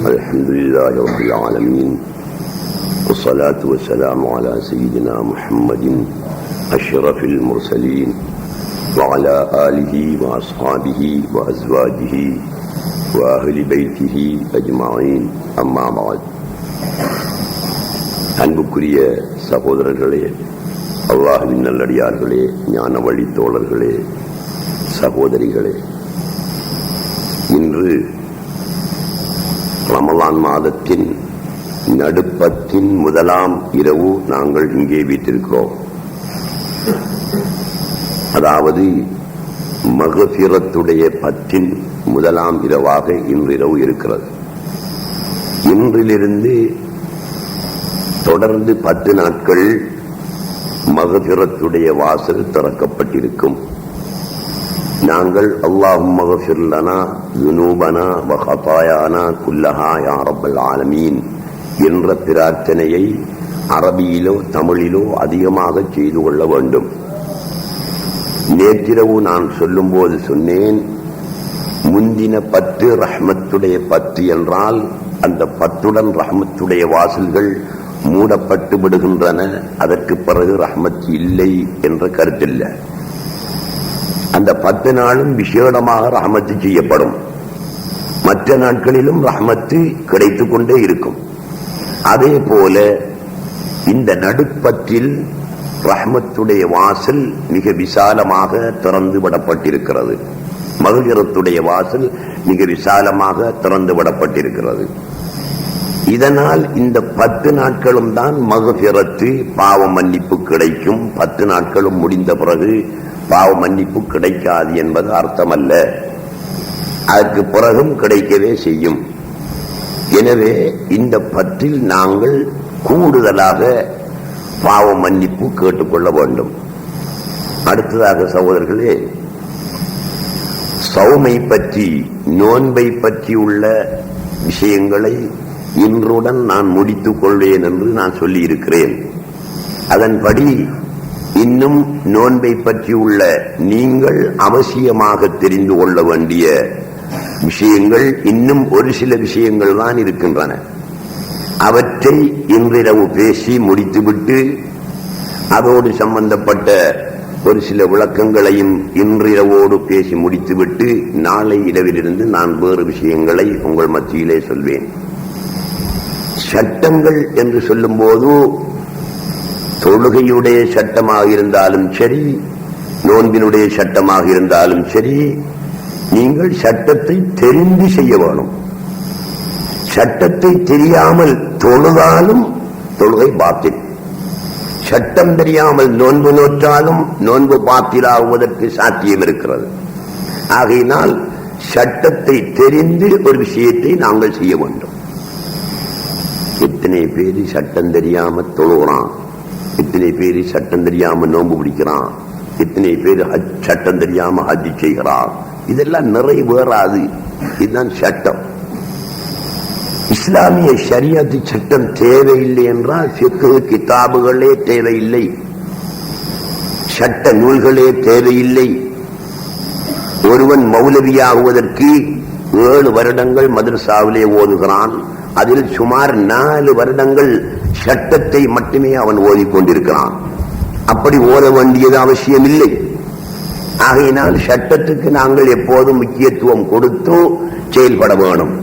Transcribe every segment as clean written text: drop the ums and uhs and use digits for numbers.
الحمد لله رب العالمين والصلاة والسلام على سيدنا محمد أشرف المرسلين وعلى آله وأصحابه وأزواجه وأهل بيته أجمعين أما بعد. அன்புக்குரிய சகோதரர்களே, அல்லாஹ்வின் நல்லடியார்களே, ஞான வழி தோழர்களே, சகோதரிகளே, இன்று ரமலான் மாதத்தின் நடுப்பத்தின் முதலாம் இரவு நாங்கள் இங்கே வீட்டிருக்கிறோம். அதாவது மக்ஃபிரத்துடைய பத்தின் முதலாம் இரவாக இன்றிரவு இருக்கிறது. இன்றிலிருந்து தொடர்ந்து 10 நாட்கள் மக்ஃபிரத்துடைய வாசல் திறக்கப்பட்டிருக்கும். நாங்கள் அல்லாஹும்ம மக்ஃபிர் லனா ذுனூபனா வ ஹதாயானா குல்லஹா யா ரப்பல் ஆலமீன் என்ற பிரார்த்தனையை அரபியிலோ தமிழிலோ அதிகமாக செய்து கொள்ள வேண்டும். நேற்றிரவு நான் சொல்லும் போது சொன்னேன், முந்தின 10 ரஹ்மத்துடைய 10 என்றால் அந்த 10உடன் ரஹ்மத்துடைய வாசல்கள் மூடப்பட்டு விடுகின்றன. அதற்கு பிறகு ரஹ்மத் இல்லை என்ற கருத்தில்லை. அந்த 10 நாளும் விசேடமாக ரஹ்மத்து செய்யப்படும். மற்ற நாட்களிலும் ரஹ்மத்து கிடைத்துக் கொண்டே இருக்கும். அதே போல இந்த நடுப்பத்தில் ரஹ்மத்துடைய வாசல் மிக விசாலமாக திறந்து விடப்பட்டிருக்கிறது. மக்ஃபிரத்துடைய வாசல் மிக விசாலமாக திறந்து விடப்பட்டிருக்கிறது. இதனால் இந்த 10 நாட்களும் தான் மக்ஃபிரத்து, பாவ மன்னிப்பு கிடைக்கும். 10 நாட்களும் முடிந்த பிறகு பாவ மன்னிப்பு கிடைக்காது என்பது அர்த்தமல்ல. அதற்கு பிறகும் கிடைக்கவே செய்யும். எனவே இந்த 10இல் நாங்கள் கூடுதலாக பாவ மன்னிப்பு கேட்டுக்கொள்ள வேண்டும். அடுத்ததாக சகோதரர்களே, சௌமை பற்றி, நோன்பை பற்றி உள்ள விஷயங்களை இன்றுடன் நான் முடித்துக் கொள்வேன் என்று நான் சொல்லி இருக்கிறேன். அதன்படி இன்னும் நோன்பை பற்றி உள்ள நீங்கள் அவசியமாக தெரிந்து கொள்ள வேண்டிய விஷயங்கள் இன்னும் ஒரு சில விஷயங்கள் தான் இருக்கின்றன. அவற்றை இன்றிரவு பேசி முடித்துவிட்டு அதோடு சம்பந்தப்பட்ட ஒரு சில விளக்கங்களையும் இன்றிரவோடு பேசி முடித்துவிட்டு நாளை இரவிலிருந்து நான் வேறு விஷயங்களை உங்கள் மத்தியிலே சொல்வேன். சட்டங்கள் என்று சொல்லும் போது தொழுகையுடைய சட்டமாக இருந்தாலும் சரி, நோன்பினுடைய சட்டமாக இருந்தாலும் சரி, நீங்கள் சட்டத்தை தெரிந்து செய்ய வேணும். சட்டத்தை தெரியாமல் தொழுதாலும் தொழுகை பாத்தில். சட்டம் தெரியாமல் நோன்பு நோற்றாலும் நோன்பு பாத்திலாகுவதற்கு சாத்தியம் இருக்கிறது. ஆகையினால் சட்டத்தை தெரிந்து ஒரு விஷயத்தை நாங்கள் செய்ய வேண்டும். எத்தனை பேர் சட்டம் தெரியாம தொழுகிறான், எத்தனை பேர் சட்டம் தெரியாம நோன்பு பிடிக்கிறான், எத்தனை பேர் சட்டம் தெரியாம ஹஜ் செய்கிறான். இதெல்லாம் நிறைவேறாது. இதுதான் சட்டம். இஸ்லாமிய ஷரியத்து சட்டம் தேவையில்லை என்றால் ஃபிக்ஹ் கிதாபுகளே தேவையில்லை, சட்ட நூல்களே தேவையில்லை. ஒருவன் மௌலவியாகுவதற்கு 7 வருடங்கள் மதரசாவிலே ஓதுகிறான். அதில் சுமார் 4 வருடங்கள் சட்டத்தை மட்டுமே அவன் ஓதிக்கொண்டிருக்கிறான். அப்படி ஓத வேண்டியது அவசியம் இல்லை. ஆகையினால் சட்டத்துக்கு நாங்கள் எப்போதும் முக்கியத்துவம் கொடுத்து செயல்பட வேணும்.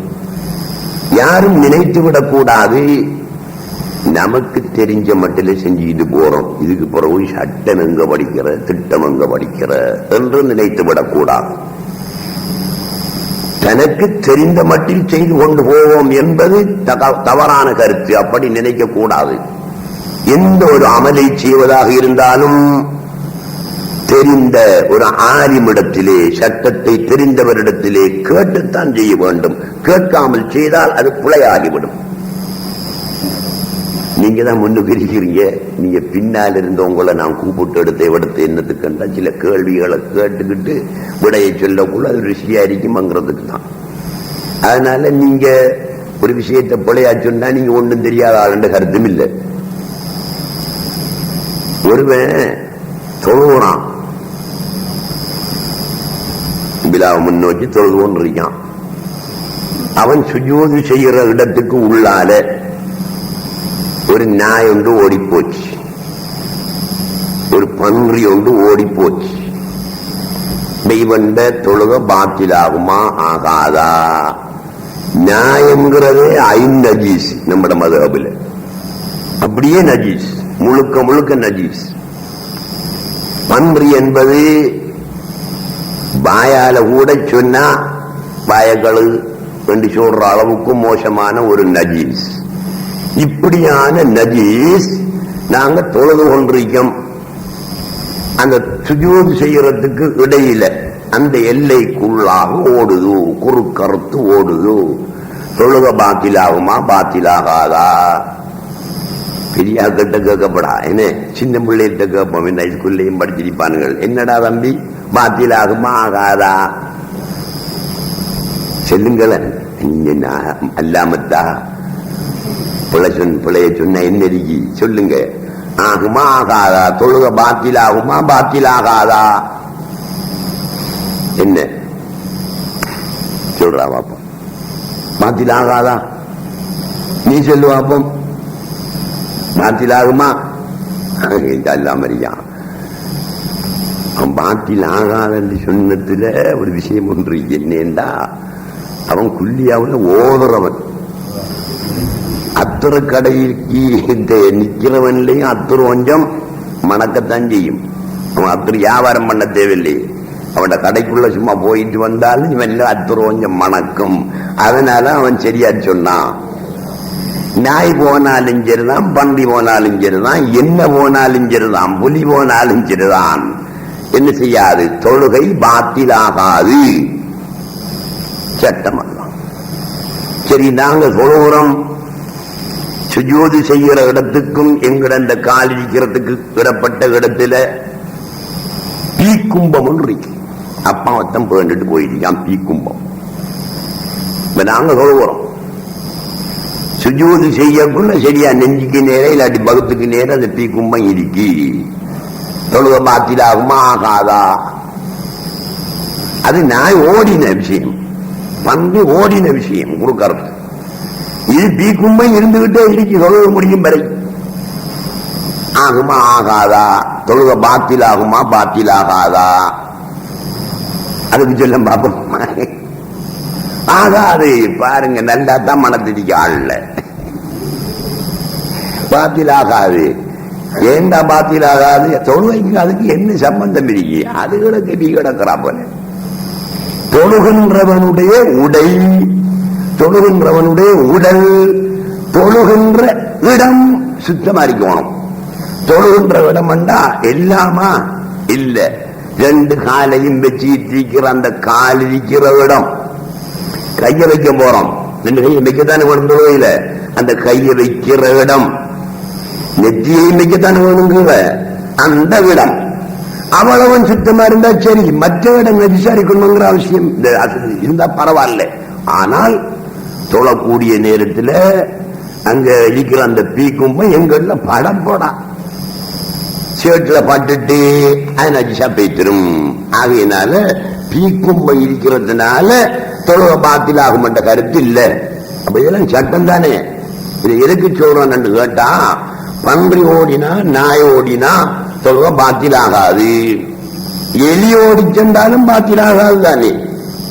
யாரும் நினைத்துவிடக் கூடாது, நமக்கு தெரிஞ்ச மட்டிலே செஞ்சுட்டு போறோம், இதுக்கு பிறகு சட்டம் எங்க படிக்கிற, திட்டம் எங்க படிக்கிற என்று நினைத்துவிடக் கூடாது. தனக்கு தெரிந்த மட்டில் செய்து கொண்டு போவோம் என்பது தவறான கருத்து. அப்படி நினைக்க கூடாது. எந்த ஒரு அமலை செய்வதாக இருந்தாலும் தெரிந்த ஒரு ஆலிமிடத்திலே, சட்டத்தை தெரிந்தவரிடத்திலே கேட்டுத்தான் செய்ய வேண்டும். கேட்காமல் செய்தால் அது பிழையாகிவிடும். நீங்க தான் முன்னுக்கு இருக்கிறீங்க, நீங்க பின்னால் இருந்தவங்களை நான் கூப்பிட்டு எடுத்து என்னத்துக்குண்டா சில கேள்விகளை கேட்டுக்கிட்டு விடையை சொல்லக்குள்ள அது ருசியா இருக்கும்ங்கிறதுக்கு தான். அதனால நீங்க ஒரு விஷயத்தை பிழையா சொன்னா நீங்க ஒன்றும் தெரியாத ஆளுன்ற கருத்தும் இல்லை. ஒருவன் தொழுகிறான், விழாவை முன்னோக்கி தொழுது கொண்டிருக்கான். அவன் சுஜூது செய்கிற இடத்துக்கு உள்ளால ஒரு நாய் ஒன்று ஓடிப்போச்சு, ஒரு பன்றி ஒன்று ஓடிப்போச்சு. இவண்ட தொழுக பாத்திலாகுமா ஆகாதா? நியாயங்கிறதே நஜீஸ். நம்ம மதுஹபில் அப்படியே நஜீஸ், முழுக்க முழுக்க நஜீஸ். பன்றி என்பது வாயால கூட சொன்னா வாயக்களு என்று சொல்ற அளவுக்கு மோசமான ஒரு நஜீஸ். இப்படியான நஜீஸ் நாங்க தொழுது கொண்டிருக்கோம். அந்த சுஜூது செய்யறதுக்கு இடையில அந்த எல்லைக்குள்ளாக ஓடுது, குறுக்கறுத்து ஓடுது. தொழுக பாத்திலாகுமா பாத்திலாகாதா? பெரியா கிட்ட கேட்கப்படா, என்ன சின்ன பிள்ளைகிட்ட கேட்போம். என்ன ஸ்கூல்லையும் படிச்சிருப்பானுங்கள், என்னடா தம்பி பாத்திலாகுமா ஆகாதா செல்லுங்களேன். நீங்க அல்லாமத்தா பிள்ளைய சொன்ன என்னடிக்கு சொல்லுங்க. ஆகுமா ஆகாதா? தொழுக பாத்திலாகுமா பாத்திலாகாதா? என்ன சொல்றா பாப்போம். பாத்திலாகாதா? நீ சொல்லு பாப்போம். பாத்திலாகுமா? அல்லாமரியா அவன் பாத்தில் ஆகாது சொன்னதுல ஒரு விஷயம் ஒன்று என்னேண்டா, அவன் குள்ளியாவுல ஓதுறவன். அத்துற கடைக்கு நிக்கிறவன்லையும் அத்துற கொஞ்சம் மணக்கத்தான் செய்யும். அவன் அத்துற வியாபாரம் பண்ண தேவையில்லை. அவனோட கடைக்குள்ள சும்மா போயிட்டு வந்தாலும் இவன் அத்துற கொஞ்சம் மணக்கும். அதனால அவன் சரியா சொன்னான். நாய் போனாலும் சரிதான், பன்றி போனாலும் சரிதான், என்ன போனாலும் சரிதான், புலி போனாலும் சரிதான், என்ன செய்யாது, தொழுகை பாத்திலாகாது. சட்டம் அல்ல. சரி, நாங்க சொல்லுறோம் சுஜூது செய்கிற இடத்துக்கும் எங்கட இந்த கால் இருக்கிறதுக்கு இடப்பட்ட இடத்துல பீக்கும்பம் இருக்கு. அப்பா வத்தம் பேண்டுட்டு போயிருக்கான் பீக்கும்பம். நாங்க சொல்லுறோம் சுஜூது செய்யக்குள்ள சரியா நெஞ்சுக்கு நேரம் இல்லாட்டி பகுத்துக்கு நேரம் அந்த பீக்கும்பம் இருக்கு. தொழுக பாத்திலாகுமா ஆகாதா? அது நாய் ஓடின விஷயம், வந்து ஓடின விஷயம் குறுக்கறது. இது பீக்கும்பை இருந்துகிட்டே இருக்கு தொழுக முடியும் வரை. ஆகுமா ஆகாதா? தொழுக பாத்திலாகுமா பாத்திலாகாதா? அதுக்கு சொல்ல பாப்போம். ஆகாது. பாருங்க, நல்லா தான் மனத்திடிக்க ஆள்ல. பாத்திலாகாது. ஏண்டா பாத்திலாகாது? தொழுகைக்கு அதுக்கு என்ன சம்பந்தம் இருக்கு? அதுகளை கட்டி கிடக்கிறா போல. தொழுகின்றவனுடைய உடை, தொழுகின்றவனுடைய உடல், தொழுகின்ற இடம் சுத்தமா இருக்கணும். தொழுகின்ற இடம் என்றா எல்லாமா இல்ல, ரெண்டு காலையும் வச்சு இருக்கிற அந்த கால் இருக்கிற இடம். கைய வைக்க போறோம், ரெண்டு கையை வைக்கத்தானே வேணும் தொழுகையில. அந்த கையை வைக்கிற இடம், நெற்றியையும் வைக்கத்தானே வேணுங்கிற அந்த இடம் அவ்வளவும் சுத்தமா இருந்தா சரி. மற்ற இடம் விசாரிக்கணுங்கிற அவசியம் இருந்தா பரவாயில்ல. ஆனால் தொழக்கூடிய நேரத்தில் அங்க இருக்கிற அந்த பீக்கும்பை எங்கள்ல படம் போடா சேட்டுல பட்டுட்டு அது நஜிசா பேத்திரும். ஆகையினால பீக்கும்பை இருக்கிறதுனால தொழுக பாத்திலாகும் என்ற கருத்து இல்ல. அப்ப இதெல்லாம் சட்டம் தானே. இது எதுக்கு சொல்றேன் கேட்டா, பன்றி ஓடினா நாய் ஓடினா தொழுக பாத்திலாகாது. எலி ஓடி சென்றாலும் பாத்திலாகாது தானே.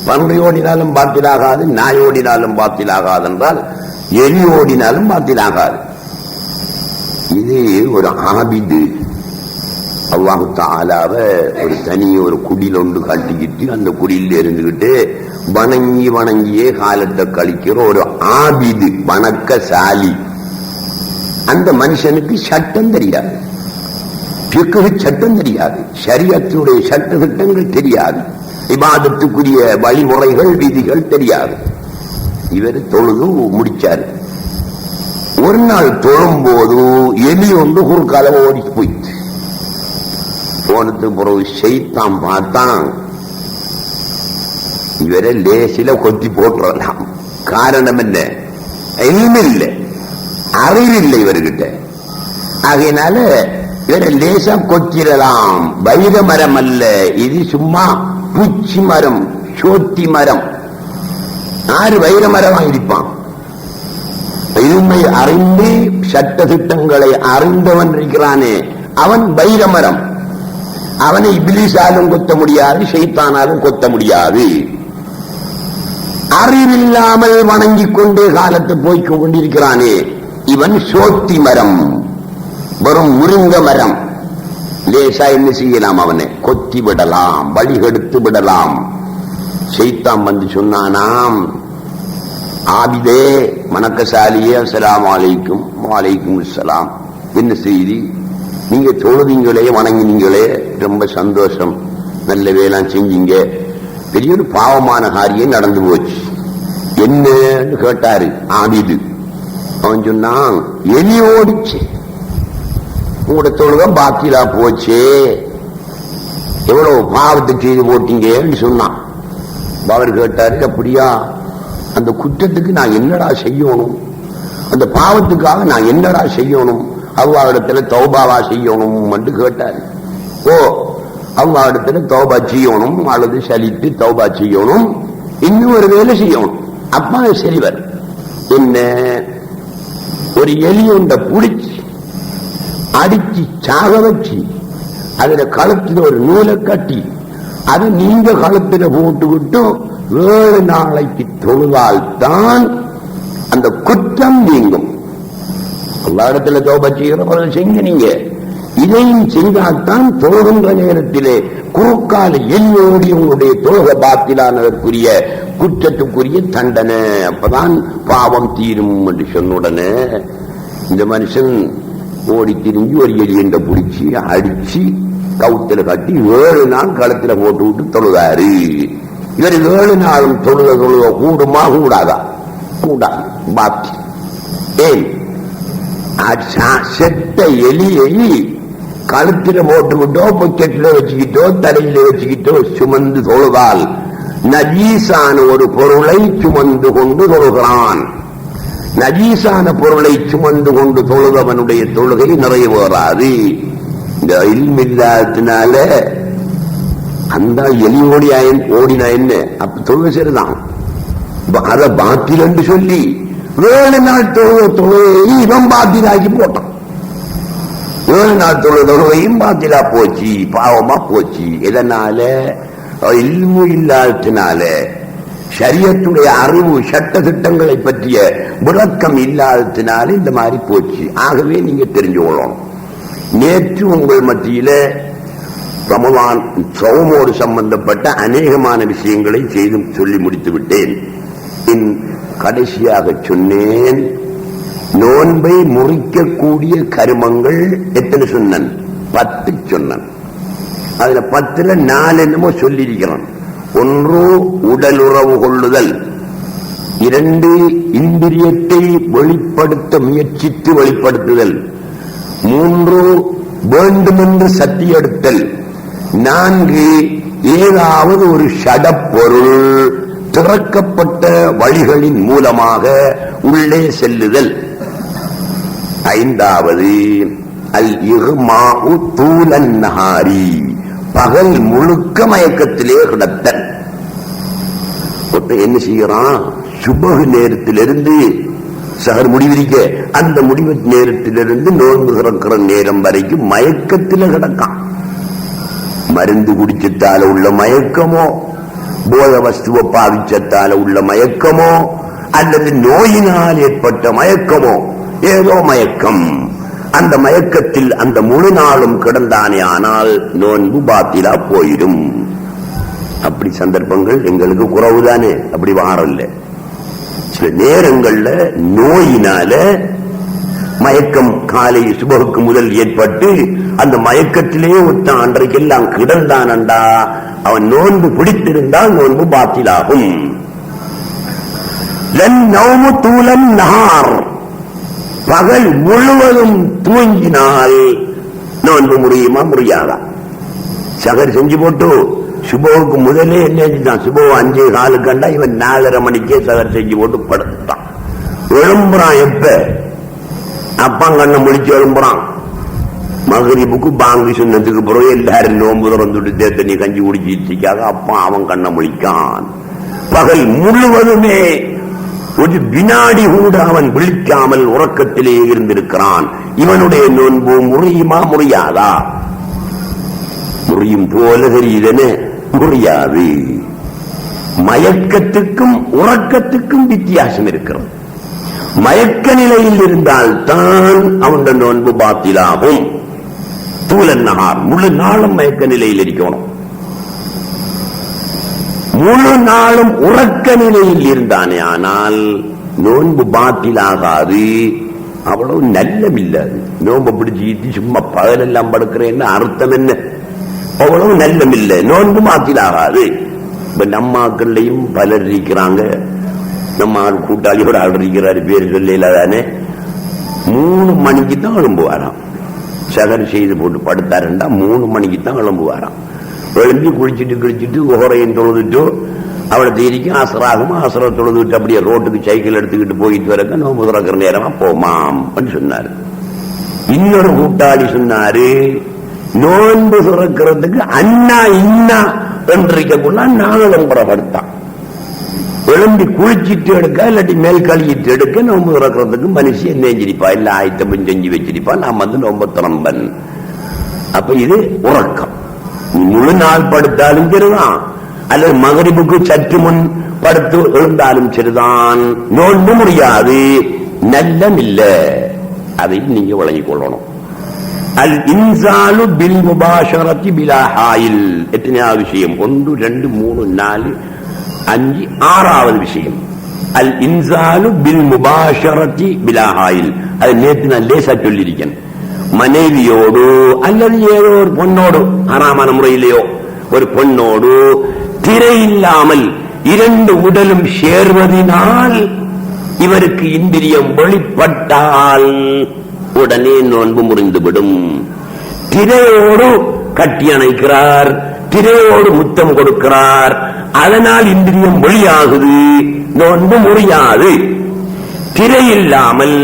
பன்றி ஓடினாலும் பாத்திலாகாது, நாய் ஓடினாலும் பாத்திலாகாது என்றால் எலி ஓடினாலும் பாத்திலாகாது. இது ஒரு ஆபிது. அல்லாஹு தஆலாவ ஒரு தனி ஒரு குடியில் ஒன்று கட்டிக்கிட்டு அந்த குடியில் இருந்துகிட்டு வணங்கி வணங்கியே காலத்தை கழிக்கிற ஒரு ஆபிது, வணக்கசாலி. அந்த மனுஷனுக்கு சட்டம் தெரியாது, ஃபிக்ஹ் சட்டம் தெரியாது, ஷரியத்துடைய சட்ட திட்டங்கள் தெரியாது, இபாதத்துக்குரிய வழிமுறைகள் விதிகள் தெரியாது. இவர் தொழுது முடிச்சாரு. ஒரு நாள் தொழும் போது எலி ஒன்று குறுக்கால ஓடி போயிட்டு போனது பிறகு ஷைத்தான் பார்த்தான், இவரை லேசில கொத்தி போட்டுறலாம். காரணம் என்ன? இல்லை, அறிவில்லை இவர்கிட்ட. ஆகையினால இவரை லேசா கொத்திரலாம். வைர மரம் அல்ல இது, சும்மா பூச்சி மரம், சோத்தி மரம். யாரு வைரமரமா இருப்பான்? இருமை அறிந்து சட்ட திட்டங்களை அறிந்தவன் இருக்கிறானே அவன் வைரமரம். அவனை இபிலிஸாலும் கொத்த முடியாது, ஷைத்தானாலும் கொத்த முடியாது. அறிவில்லாமல் வணங்கிக் கொண்டே காலத்தை போய்க் கொண்டிருக்கிறானே இவன் சோத்தி மரம், வெறும் முருங்க மரம். லேசா என்ன செய்யலாம்? அவனை கொத்தி விடலாம், வழிகெடுத்து விடலாம். ஷைத்தான் வந்து சொன்னானாம், ஆபிதே மணக்கசாலியே, அஸ்ஸலாமு அலைக்கும். வலைக்கும் அஸ்ஸலாம். என்ன செய்தி? நீங்க தொழுதீங்களே, வணங்கினீங்களே, ரொம்ப சந்தோஷம், நல்ல வேளாண் செஞ்சீங்க. பெரிய ஒரு பாவமான காரியம் நடந்து போச்சு. என்னன்னு கேட்டாரு ஆபிது. அவன் சொன்னான், எலி ஓடிச்சு, உங்களோட தொழுகம் பாத்திலா போச்சு, எவ்வளவு பாவத்தை செய்து போட்டீங்கன்னு சொன்னான். அவர் கேட்டாரு, அப்படியா? அந்த குற்றத்துக்கு நான் என்னடா செய்யணும்? அந்த பாவத்துக்காக நான் என்னடா செய்யணும்? அவ்வாவிடத்துல தௌபாவா செய்யணும் என்று கேட்டாரு. ஓ, அவ்வாவிடத்துல தௌபா செய்யணும், அல்லது சலித்து தௌபா செய்யணும், இன்னும் ஒரு வேலை செய்யணும். அப்பா செல்வர் என்ன, ஒரு எலி ஒன்றை பிடிச்சி அடிச்சு சாக வச்சு அதுல கழுத்துல ஒரு நூலை கட்டி அது நீங்க கழுத்துல போட்டுக்கிட்டு 7 நாளைக்கு தொழுதால் தான் அந்த குற்றம் நீங்கும். எல்லா இடத்துல தௌபா செய்கிற செஞ்சு நீங்க இதையும் செய்தால்தான் தொழுகின்ற நேரத்திலே குறுக்கால எல்லோடி உங்களுடைய தொழுக பாத்திலானதற்குரிய குற்றத்துக்குரிய தண்டனை, அப்பதான் பாவம் தீரும் என்று சொன்ன உடனே இந்த மனுஷன் ஓடி திரிஞ்சு ஒரு எலியண்ட பிடிச்சி அடிச்சு கவுத்துல கட்டி 7 நாள் களத்துல போட்டு விட்டு தொழுதாரு. இவர் 7 நாளும் தொழுக கூடுமா கூடாதா? கூடாது. பாத்தி ஏன் செத்த எலியை கழுத்தில போட்டுக்கிட்டோ, பொக்கெட்டில வச்சுக்கிட்டோ, தலையில வச்சுக்கிட்டோ சுமந்து தொழுதால் நஜீசான ஒரு பொருளை சுமந்து கொண்டு தொழுகிறான். நஜீசான பொருளை சுமந்து கொண்டு தொழுதவனுடைய தொழுகை நிறைவேறாது. இந்த இல்மில்லாதனால அந்த எலி ஓடினா என்ன, அப்ப தொழுகை சரிதான். அதை பாத்தில் என்று சொல்லி 7 நாள் தொழுகையை இவன் பாத்திலாக்கி போட்டான். 7 நாள் தொழுகையும் பாத்திலா போச்சு, பாவமா போச்சு. எதனால? இல்மு இல்லாதனால, ஷரியத்துடைய அறிவு சட்ட திட்டங்களை பற்றிய விளக்கம் இல்லாததுனால இந்த மாதிரி போச்சு. ஆகவே நீங்க தெரிஞ்சு கொள்ளணும். நேற்று உங்கள் மத்தியில ரமலான் சௌமோடு சம்பந்தப்பட்ட அநேகமான விஷயங்களை செய்து சொல்லி முடித்து விட்டேன். கடைசியாக சொன்னேன், நோன்பை முறிக்கக்கூடிய கருமங்கள் எத்தனை சொன்னன்? 10 சொன்னன். அதுல 10ல 4 என்னமோ சொல்லியிருக்கிறான். 1 உடலுறவு கொள்ளுதல், 2 இந்திரியத்தை வெளிப்படுத்த முயற்சித்து வெளிப்படுத்துதல், 3 வேண்டுமென்று சக்தி எடுத்தல், 4 ஏதாவது ஒரு ஷடப்பொருள் திறக்கப்பட்ட வழிகளின் மூலமாக உள்ளே செல்லுதல், 5வது அல் இஹ்மாஉ தூலன் நஹாரி, பகல் முழுக்க மயக்கத்திலே கிடத்தல். என்ன செய்யறான்? சுபஹ் நேரத்திலிருந்து சஹர் முடிவிரிக்க அந்த முடிவு நேரத்திலிருந்து நோன்பு திறக்கிற நேரம் வரைக்கும் மயக்கத்தில கிடக்கான். மருந்து குடிச்சத்தால உள்ள மயக்கமோ, போத வஸ்துவ பாவிச்சத்தால உள்ள மயக்கமோ, அல்லது நோயினால் ஏற்பட்ட மயக்கமோ, ஏதோ மயக்கம். அந்த மயக்கத்தில் அந்த முழு நாளும் கிடந்தானே ஆனால் நோன்பு பாத்திலா போயிடும். அப்படி சந்தர்ப்பங்கள் எங்களுக்கு குறவுதானே, அப்படி வாரல்ல. சில நேரங்கள்ல நோயினால மயக்கம் காலை சுபகுக்கு முதல் ஏற்பட்டு அந்த மயக்கத்திலே ஒருத்தன் அன்றைக்கெல்லாம் கிடந்தானண்டா அவன் நோன்பு பிடித்திருந்தால் நோன்பு பாத்திலாகும். தூலன் நஹார், பகல் முழுவதும் தூங்கினால் நோன்பு முடியுமா முடியாதா? சகர் செஞ்சு போட்டு சுபோவுக்கு முதலே என்ன, சுபோ 5:15 கண்டா இவன் 4:30 மணிக்கே சகர் செஞ்சு போட்டு படுத்துட்டான். எழும்புறான். எப்ப அப்பங்கண்ண முடிச்சு எழும்புறான். மகரிபுக்கு பாங்கு சொன்னதுக்கு பிறகு எல்லாரும் நோம்பு திறந்துட்டு தேத்தனி கஞ்சி குடிச்சிருக்காக அப்பா அவன் கண்ண முழிக்கான். பகல் முழுவதுமே ஒரு வினாடி கூட அவன் விழிக்காமல் உறக்கத்திலே இருந்திருக்கிறான். இவனுடைய நோன்பு முறியுமா முறியாதா? முறியும் போல தெரியுதன, முறியாது. மயக்கத்துக்கும் உறக்கத்துக்கும் வித்தியாசம் இருக்கிறது. மயக்க நிலையில் இருந்தால் தான் அவனுடைய நோன்பு பாத்திலாகும். தூலநகார் முழு நாளும் மயக்க நிலையில் இருக்கணும். முழு நாளும் உறக்க நிலையில் இருந்தானே ஆனால் நோன்பு பாத்திலாகாது. அவ்வளவு நல்லமில்லாது. நோன்பு பிடிச்சிட்டு சும்மா பகலெல்லாம் படுக்கிறேன்னு அர்த்தம் என்ன? அவ்வளவு நல்லமில்லை. நோன்பு பாத்திலாகாது. இப்ப நம்மாக்கள்லையும் பலர் இருக்கிறாங்க. நம்ம கூட்டாளியோட ஆள் இருக்கிறாரு, பேர் சொல்லதானே. 3 மணிக்கு தான் எழும்புவாராம். சகர் செய்து போட்டு படுத்தாருண்டா 3 மணிக்கு தான் எழும்புவாராம். எழும்பி குளிச்சுட்டு உரையும் தொழுதுட்டு அவளை தேரிக்கும் அசராகும். அசர தொழுதுட்டு அப்படியே ரோட்டுக்கு சைக்கிள் எடுத்துக்கிட்டு போயிட்டு வரக்க நோம்பு திறக்கிற நேரமா போமாம் சொன்னாரு. இன்னொரு கூட்டாளி சொன்னாரு, நோன்பு திறக்கிறதுக்கு அண்ணா இன்னா என்றிருக்கக்குள்ள நாங்களும் புறப்படுத்தான். எழும்பி குளிச்சிட்டு எடுக்க இல்லாட்டி மேல் கழிச்சிட்டு எடுக்க நோம்பு திறக்கிறதுக்கு மனுஷன் என்ன செஞ்சிருப்பா, இல்ல ஆயத்தம் செஞ்சு வச்சிருப்பா. நாம் நோம்பு திறம்பன். அப்ப இது உறக்கம். முழு நாள் படுத்தாலும் சரிதான், அல்லது மகரிபுக்கு சற்று முன் படுத்து எழுந்தாலும் சரிதான், நோன்பு முடியாது. நல்லமில்ல. அதை நீங்க வழங்கிக் கொள்ளணும். அல் இன்சாலு பில் முபாஷரத்தி பிலா ஹாயில். எத்தனையாவது விஷயம்? 1 2 3 4 5 6வது விஷயம். அல் இன்சாலு பில் முபாஷரத்தி பிலா ஹாயில். அது நேற்று நான் லேசா சொல்லியிருக்கேன். மனைவியோடு அல்லது ஏதோ ஒரு பொண்ணோடு, ஆறாமான முறையிலேயோ ஒரு பொண்ணோடு திரை இல்லாமல் 2 உடலும் சேர்வதனால் இவருக்கு இந்திரியம் வெளிப்பட்டால் உடனே நோன்பு முறிந்துவிடும். திரையோடு கட்டி அணைக்கிறார், திரையோடு முத்தம் கொடுக்கிறார், அதனால் இந்திரியம் வெளியாகுது, நோன்பு முறியாது. திரை இல்லாமல்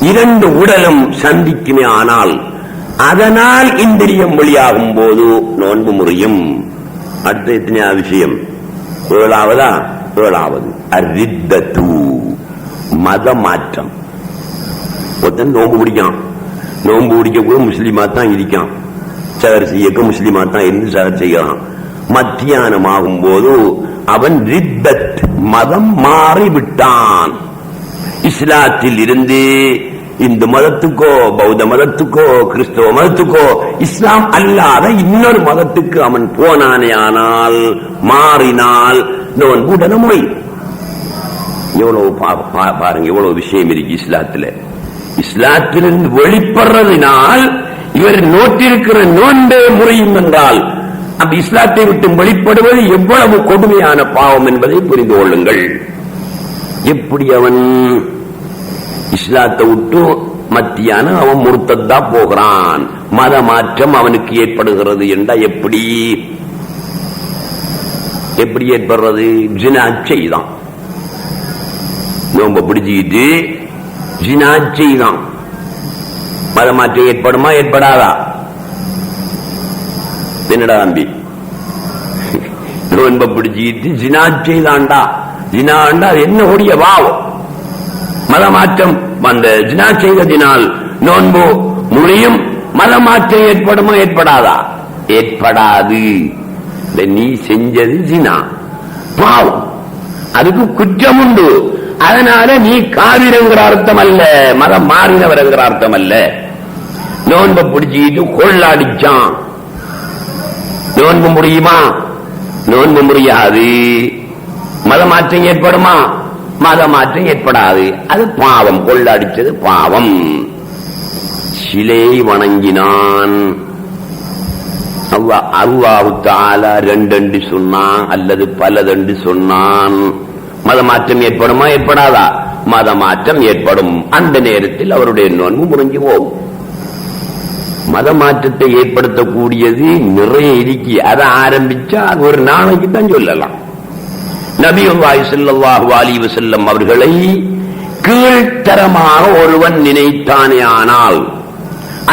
2 உடலும் சந்திக்குமே ஆனால் அதனால் இந்திரியம் வெளியாகும் போது நோன்பு முறியும். அடுத்த எத்தனையா விஷயம்? 7வதா? 7வது அர்ரித்தத்து, மத மாற்றம். ஒருத்தன் நோம்பு பிடிக்கான். நோம்பு பிடிக்க கூட முஸ்லீமா தான் இருக்கான். சகர் செய்யக்க முஸ்லீமா தான் இருந்து சகர் செய்யறான். மத்தியானம் ஆகும் போது அவன் ரித்தத், மதம் மாறிவிட்டான். இஸ்லாத்தில் இருந்து இந்து மதத்துக்கோ பௌத்த மதத்துக்கோ கிறிஸ்தவ மதத்துக்கோ இஸ்லாம் அல்லாத இன்னொரு மதத்துக்கு அவன் போனானே ஆனால் மாறினால் நோன்பு உடனே. எவ்வளவு பாருங்க, எவ்வளவு விஷயம் இருக்கு இஸ்லாத்துல. இஸ்லாத்திலிருந்து வெளிப்படுறதினால் இவர் நோட்டிருக்கிற நோன்பே முறையும் என்றால் அப்படி இஸ்லாத்தை விட்டு வெளிப்படுவது எவ்வளவு கொடுமையான பாவம் என்பதை புரிந்து கொள்ளுங்கள். எப்படி அவன் இஸ்லாத்தை விட்டு மத்தியான அவன் முர்த்தத்தா போகிறான், மத மாற்றம் அவனுக்கு ஏற்படுகிறது என்றா எப்படி ஏற்படுறது? ஜினா செய்தான், நோம்ப பிடிச்சிக்கிட்டு ஜினா செய்தான், மத மாற்றம் ஏற்படுமா ஏற்படாதா? என்னடா தம்பி, நோன்ப பிடிச்சிக்கிட்டு ஜினா செய்தான்டா. ஜினாண்டா என்ன கூடிய பாவம். மத மாற்றம் அந்த ஜினா செய்ததினால் நோன்பு முறியும். மத மாற்றம் ஏற்படுமா ஏற்படாதா? ஏற்படாது. நீ செஞ்சது ஜினா பாவம், அதுக்கு குற்றம் உண்டு. அதனால நீ காவிரங்கிற அர்த்தம் அல்ல, மதம் மாறினவர் என்கிற அர்த்தம் அல்ல. நோன்பை பிடிச்சிட்டு கொள்ளாடிச்சான், நோன்பு முடியுமா? நோன்பு முடியாது. மத மாற்றம் ஏற்படுமா? மத மாற்றம் ஏற்படாது. அது பாவம், கொள்ளாடிச்சது பாவம். சிலை வணங்கினான், அல்லாஹ் தஆலா 2 சொன்னான் அல்லது பலதென்று சொன்னான். மத மாற்றம் ஏற்படுமா ஏற்படாதா? மத மாற்றம் ஏற்படும். அந்த நேரத்தில் அவருடைய நோன்பு முறிஞ்சு போகும். மத மாற்றத்தை ஏற்படுத்தக்கூடியது நிறைய இருக்கு. அதை ஆரம்பிச்சா ஒரு நாளைக்கு தான் சொல்லலாம். நபியுல்லாஹி ஸல்லல்லாஹு அலைஹி வஸல்லம் அவர்களை கீழ்த்தரமாக ஒருவன் நினைத்தானே ஆனால்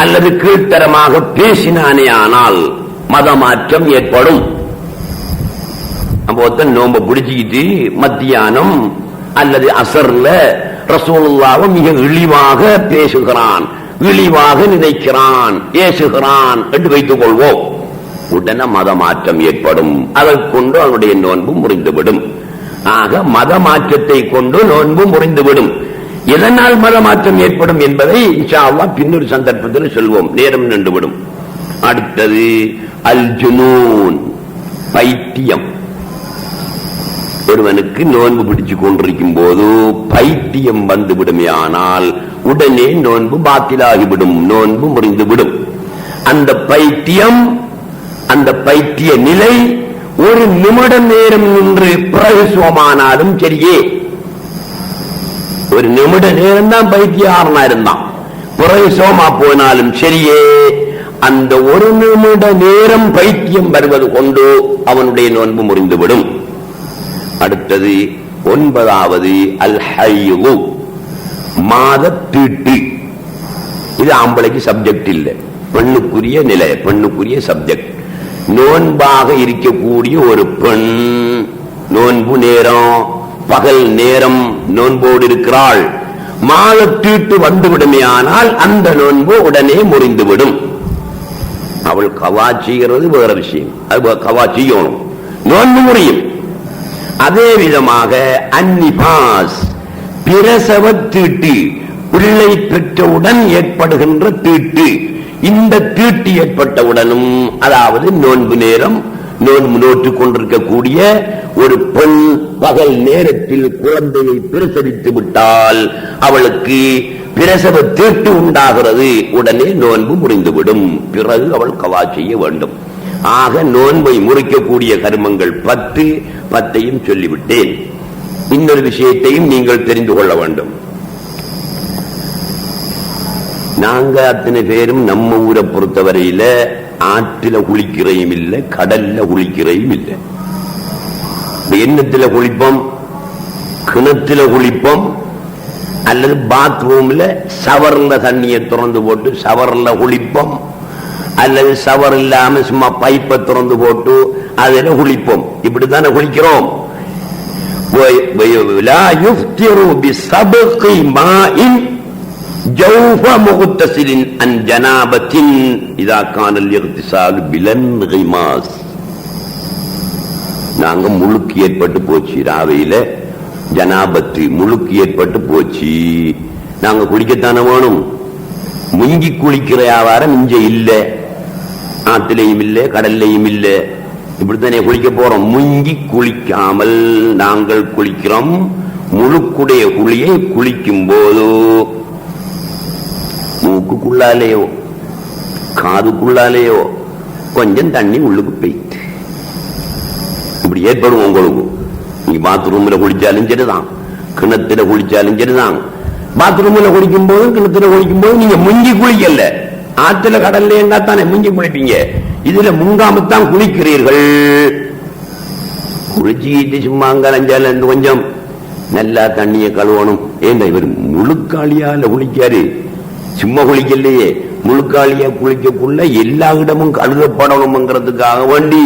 அல்லது கீழ்த்தரமாக பேசினானே ஆனால் மத மாற்றம் ஏற்படும். அப்போ நோம்ப பிடிச்சிக்கிட்டு மத்தியானம் அல்லது அசர்ல ரசூலுல்லாஹ் மிக இழிவாக பேசுகிறான், இழிவாக நினைக்கிறான், ஏசுகிறான் என்று வைத்துக் கொள்வோம். உடனே மத மாற்றம் ஏற்படும். அதை கொண்டு அவனுடைய நோன்பு முறிந்துவிடும். ஆக மத மாற்றத்தை கொண்டு நோன்பு முறிந்துவிடும். எதனால் மத மாற்றம் ஏற்படும் என்பதை இன்ஷா அல்லாஹ் பின்னொரு சந்தர்ப்பத்தில் சொல்வோம். நேரம் நின்றுவிடும். அடுத்தது அல் ஜுனூன், பைத்தியம். ஒருவனுக்கு நோன்பு பிடிச்சு கொண்டிருக்கும் போது பைத்தியம் வந்து விடுமையானால் உடனே நோன்பு பாத்திலாகிவிடும், நோன்பு முறிந்துவிடும். அந்த பைத்தியம், அந்த பைத்திய நிலை ஒரு நிமிடம் நேரம் நின்று பிரசுவமானாலும் சரியே, ஒரு நிமிட நேரம் தான் பைத்தியாரனா இருந்தான், பிரசுவமா போனாலும் சரியே, அந்த ஒரு நிமிட நேரம் பைத்தியம் வருவது கொண்டு அவனுடைய நோன்பு முறிந்துவிடும். அடுத்தது 9வது அல் ஹைது, மாத தீட்டு. இது ஆம்பளைக்கு சப்ஜெக்ட் இல்லை, பெண்ணுக்குரிய நிலை, பெண்ணுக்குரிய சப்ஜெக்ட். நோன்பாக இருக்கக்கூடிய ஒரு பெண் நோன்பு நேரம், பகல் நேரம் நோன்போடு இருக்கிறாள், மாத தீட்டு வந்துவிடுமையானால் அந்த நோன்பு உடனே முறிந்துவிடும். அவள் கவா செய்கிறது வேற விஷயம், அது கவா செய்யணும், நோன்பு முறியும். அதே விதமாக அன்னிபாஸ், பிரசவ தீட்டு, பிள்ளை பெற்றவுடன் ஏற்படுகின்ற தீட்டு. இந்த தீட்டு ஏற்பட்டவுடனும், அதாவது நோன்பு நேரம், நோன்பு நோற்றுக் கொண்டிருக்கக்கூடிய ஒரு பெண் பகல் நேரத்தில் குழந்தையை பிரசவித்து விட்டால் அவளுக்கு பிரசவ தீட்டு உண்டாகிறது, உடனே நோன்பு முறிந்துவிடும். பிறகு அவள் கவா செய்ய வேண்டும். ஆக நோன்பை முறிக்கக்கூடிய கர்மங்கள் 10, 10ஐயும் சொல்லிவிட்டேன். இன்னொரு விஷயத்தையும் நீங்கள் தெரிந்து கொள்ள வேண்டும். நாங்க அத்தனை பேரும் நம்ம ஊரை பொறுத்தவரையில ஆற்றில குளிக்கிறையும் இல்லை, கடல்ல குளிக்கிறையும் இல்லை. எண்ணத்துல குளிப்போம், கிணத்துல குளிப்போம், அல்லது பாத்ரூம்ல ஷவர்ல தண்ணியை திறந்து போட்டு ஷவர்ல குளிப்போம், அல்லது ஷவர் இல்லாம சும்மா பைப்பை திறந்து போட்டு அதில் குளிப்போம். இப்படித்தானே குளிக்கிறோம். நாங்க முழுக்கு ஏற்பட்டு போச்சு, ராவையில ஜனாபத்து முழுக்கு ஏற்பட்டு போச்சு, நாங்க குளிக்கத்தானே வேணும். முங்கி குளிக்கிற வியாபாரம் இங்க இல்ல, ஆத்திலையும் இல்ல, கடல்லையும் இல்ல. இப்படித்தானே குளிக்க போறோம். முங்கி குளிக்காமல் நாங்கள் குளிக்கிறோம். முழுக்குடைய குளியை குளிக்கும் போது மூக்குக்குள்ளாலேயோ காதுக்குள்ளாலேயோ கொஞ்சம் தண்ணி உள்ளுக்கு போயிட்டு இப்படி ஏற்படும் உங்களுக்கு. நீங்க பாத்ரூம்ல குளிச்சாலும் சரிதான், கிணத்துல குளிச்சாலும் சரிதான். பாத்ரூம்ல குளிக்கும் போது கிணத்துல குளிக்கும் போது நீங்க முங்கி குளிக்கல, ஆத்துல கடல்ல என்ன தானே முங்கி குளிப்பீங்க. இதுல முங்காமத்தான் குளிக்கிறீர்கள். குளிச்சுக்கிட்டு சும்மா அங்கலஞ்சால இருந்து கொஞ்சம் நல்லா தண்ணியை கழுவணும். ஏண்டா இவர் முழுக்காளியால குளிக்காரு, சும்மா குளிக்கலையே. முழுக்காளியா குளிக்கக்குள்ள எல்லா இடமும் கழுகப்படணும்ங்கிறதுக்காக வேண்டி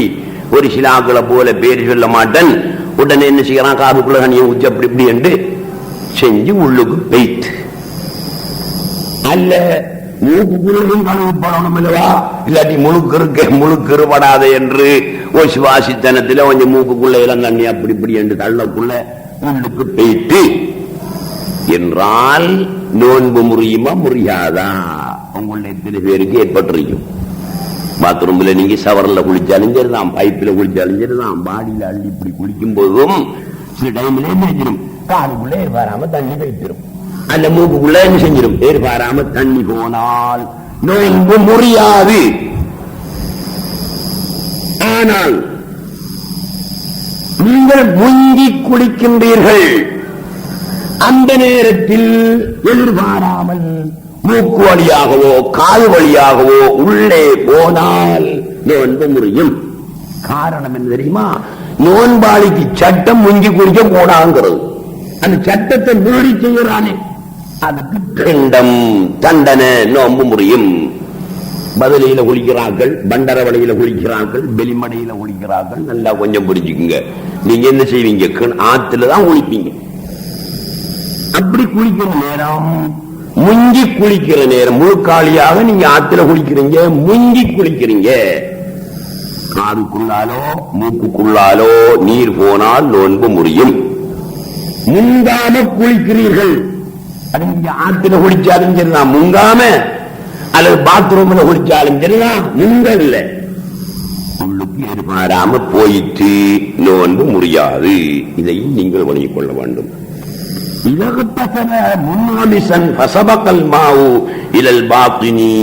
ஒரு சில ஆக்களை போல பேர் சொல்ல மாட்டேன், உடனே என்ன செய்யறான், காதுக்குள்ள தண்ணியை ஊற்றி அப்படி இப்படி என்று செஞ்சு உள்ளுக்கு பெய்த்து அல்ல மூக்குக்குள்ளும் கழுவப்படணும் இல்லவா, இல்லாட்டி முழுக்கு இருபடாத என்று ஒரு சுவாசித்தனத்தில் கொஞ்சம் மூக்குக்குள்ள இளம் தண்ணி அப்படி இப்படி என்று தள்ளக்குள்ள உள்ளுக்கு பெய்த்து என்றால் நோன்பு முறியுமா முறியாதா? உங்களுடைய எத்தனை பேருக்கு ஏற்பட்டிருக்கும். பாத்ரூம்ல நீங்க ஷவர்ல குளிச்சாலும் சரிதான், பைப்ல குளிச்சாலும் சரிதான், பாடியில அள்ளி இப்படி குளிக்கும் போதும் சில டைம்ல என்ன செஞ்சிடும், காலுக்குள்ள ஏற்பாராம தண்ணி வைத்திரும், அந்த மூக்குக்குள்ள என்ன செஞ்சிடும், ஏற்பாராம தண்ணி போனால் நோன்பு முறியாது. ஆனால் நீங்கள் முங்கி குளிக்கின்றீர்கள், அந்த நேரத்தில் எதிர்பாராமல் மூக்கு வழியாகவோ காது வழியாகவோ உள்ளே போனால் நோன்பு முறியும். காரணம் என்ன தெரியுமா? நோன்பாளிக்கு சட்டம் முங்கி குடிக்க போடாங்கிறது. அந்த சட்டத்தை மீறி செய்யறானே, அதுக்கு தண்டம் தண்டனை, நோன்பு முறியும். பதிலையில குளிக்கிறார்கள், பண்டரவளையில குளிக்கிறார்கள், வெளிமடையில குளிக்கிறார்கள். நல்லா கொஞ்சம் புரிஞ்சுக்குங்க. நீங்க என்ன செய்வீங்க? ஆத்துலதான் குளிப்பீங்க. அப்படி குளிக்கிற நேரம், முங்கி குளிக்கிற நேரம், முழுக்காளியாக நீங்க ஆத்துல குளிக்கிறீங்க, முங்கி குளிக்கிறீங்க. காதுக்குள்ளாலோ மூக்குக்குள்ளாலோ நீர் போனால் நோன்பு முறியும். முங்காம குளிக்கிறீர்கள், அது நீங்க ஆத்துல குளிச்சாலும் சரிதான் முங்காம, அல்லது பாத்ரூம்ல குளிச்சாலும் சரிதான் முங்கல்ல. உள்ளுக்கு எதிர்பாராம போயிட்டு நோன்பு முறியாது. இதையும் நீங்கள் வழங்கிக் கொள்ள வேண்டும். இதகத்தசல முன்னாமிசன் ஃபஸபகல் மாவு இலல் பாத்தினி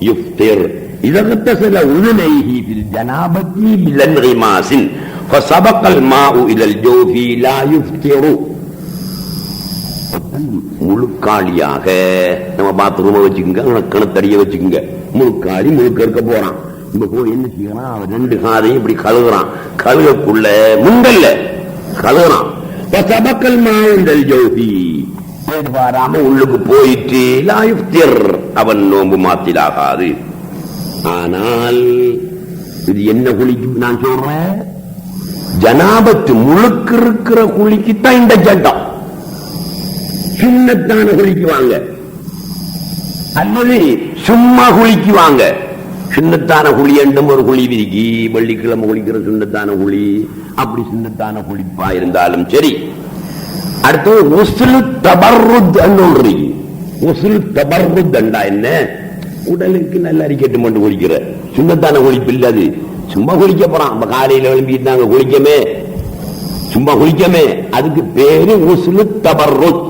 யுஃப்திர். இதகத்தசல உதுனைஹி ஃபில் ஜனாபத்தி பிலன்கிமாசின் ஃபஸபகல் மாவு இலல் ஜௌஃபி லா யுஃப்திரு. முழுக்காளியாக நம்ம பாத்ரூமை வச்சுக்கோங்க, கணத்தடிய வச்சுக்கோங்க. முழுக்காளி முழுக்க இருக்க போறான். இப்ப போய் என்ன செய்யறான்? அவன் 2 காதையும் இப்படி கழுகுறான். கழுகக்குள்ள முங்கல்ல கழுகுறான். பாராம உள்ளுக்கு போயிட்டு அவன் நோம்பு மாத்திலாகாது. ஆனால் இது என்ன குளிக்கு நான் சொல்றேன்? ஜனாபத்து முழுக்க இருக்கிற குளிக்குத்தான் இந்த சட்டம். சுண்ணத்தான குளிக்குவாங்க அல்லது சும்மா குளிக்குவாங்க. சுண்ணத்தான குழி என்றும் ஒரு குழி விரிக்கி வெள்ளிக்கிழமை குளிக்கிற சுண்ணத்தான குழி, அப்படி சுண்ணத்தான குளிப்பா இருந்தாலும் சரி. அடுத்தது உஸ்லு தபர்ருத் என்று. உஸ்லு தபர்ருத் என்றா என்ன? உடலுக்கு நல்ல அறிக்கட்டு மட்டும் குளிக்கிற சுண்ணத்தான குளிப்பு இல்ல. அது சும்மா குளிக்க போறான். நம்ம காலையில எழுப்பிட்டு நாங்க குளிக்கமே, சும்மா குளிக்கமே. அதுக்கு பேரு உஸ்லு தபர்ருத்.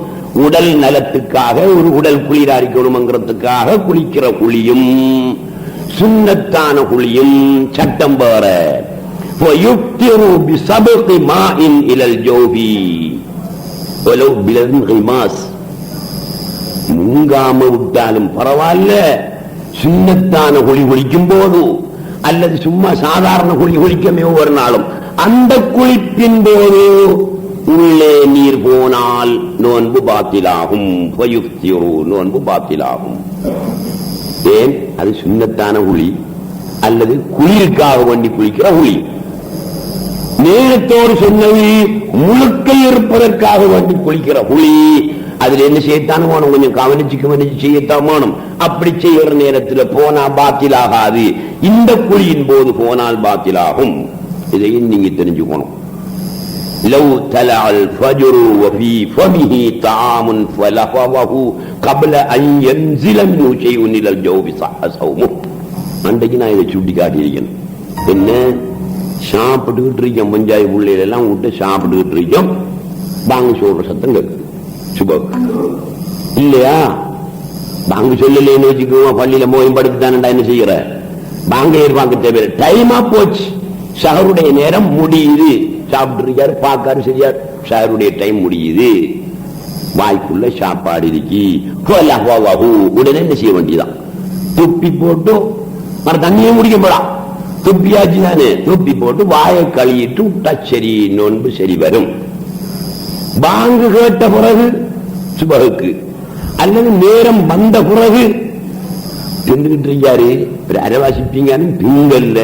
உடல் நலத்துக்காக, ஒரு உடல் குளிராரிக்கணுங்கிறதுக்காக குளிக்கிற குளியும் சுண்ணத்தான குளியும் சட்டம் வேற. முங்காம விட்டாலும் பரவாயில்ல, சுண்ணத்தான குழி குளிக்கும் போது அல்லது சும்மா சாதாரண குழி குளிக்கமே ஒவ்வொரு நாளும், அந்த குளிப்பின் போது உள்ளே நீர் போனால் நோன்பு பாத்திலாகும். நோன்பு பாத்திலாகும். ஏன்? அது சுண்ணத்தான குழி அல்லது குளிருக்காக வேண்டி குளிக்கிற குழி. நேரத்தோடு சொன்னது முழுக்க இருப்பதற்காக வேண்டி குளிக்கிற குழி. அதுல என்ன செய்யத்தான வேணும்? கொஞ்சம் கவனிச்சு செய்யத்தான் வேணும். அப்படி செய்கிற நேரத்தில் போனா பாத்திலாகாது. இந்த குழியின் போது போனால் பாத்திலாகும். இதையும் நீங்க தெரிஞ்சுக்கணும். لو طلع الفجر وفي فمه طعام فلفظه قبل ان ينزل منه شيء الى الجوف صح صومه. அன்றைக்கு நான் இதை சுட்டி காட்டியிருக்கேன். என்ன சாப்பிட்டுக்கிட்டு இருக்கேன், பஞ்சாயத்து பிள்ளைகள் எல்லாம் விட்டு சாப்பிட்டுக்கிட்டு இருக்கோம். பாங்கு சொல்ற சத்தம் கேட்குது. சுப இல்லையா? பாங்கு சொல்லலேன்னு வச்சுக்குவோம். பள்ளியில மோயம் படுத்துட்டானடா என்ன செய்யற? பாங்க எதிர்பார்க்க தேவையில்லை. டைமா போச்சு. ஷஹருடைய நேரம் முடியுது. சாப்பிட்டு இருக்காரு, பார்க்காரு, சரியா ஷஹருடைய டைம் முடியுது. வாய்க்குள்ள சாப்பாடு இருக்கி உடனே என்ன செய்ய வேண்டியதான்? துப்பி போட்டு மறு தண்ணியே முடிக்க போடா. துப்பியாச்சு தானே, துப்பி போட்டு வாயை கழுவிட்டு விட்டா சரி, நோன்பு சரி வரும். பாங்கு கேட்ட பிறகு சுபகுக்கு அல்லது நேரம் வந்த பிறகு தின்னுகிட்டு இருக்காரு, அரைவாசிப்பீங்கன்னு திங்கல்ல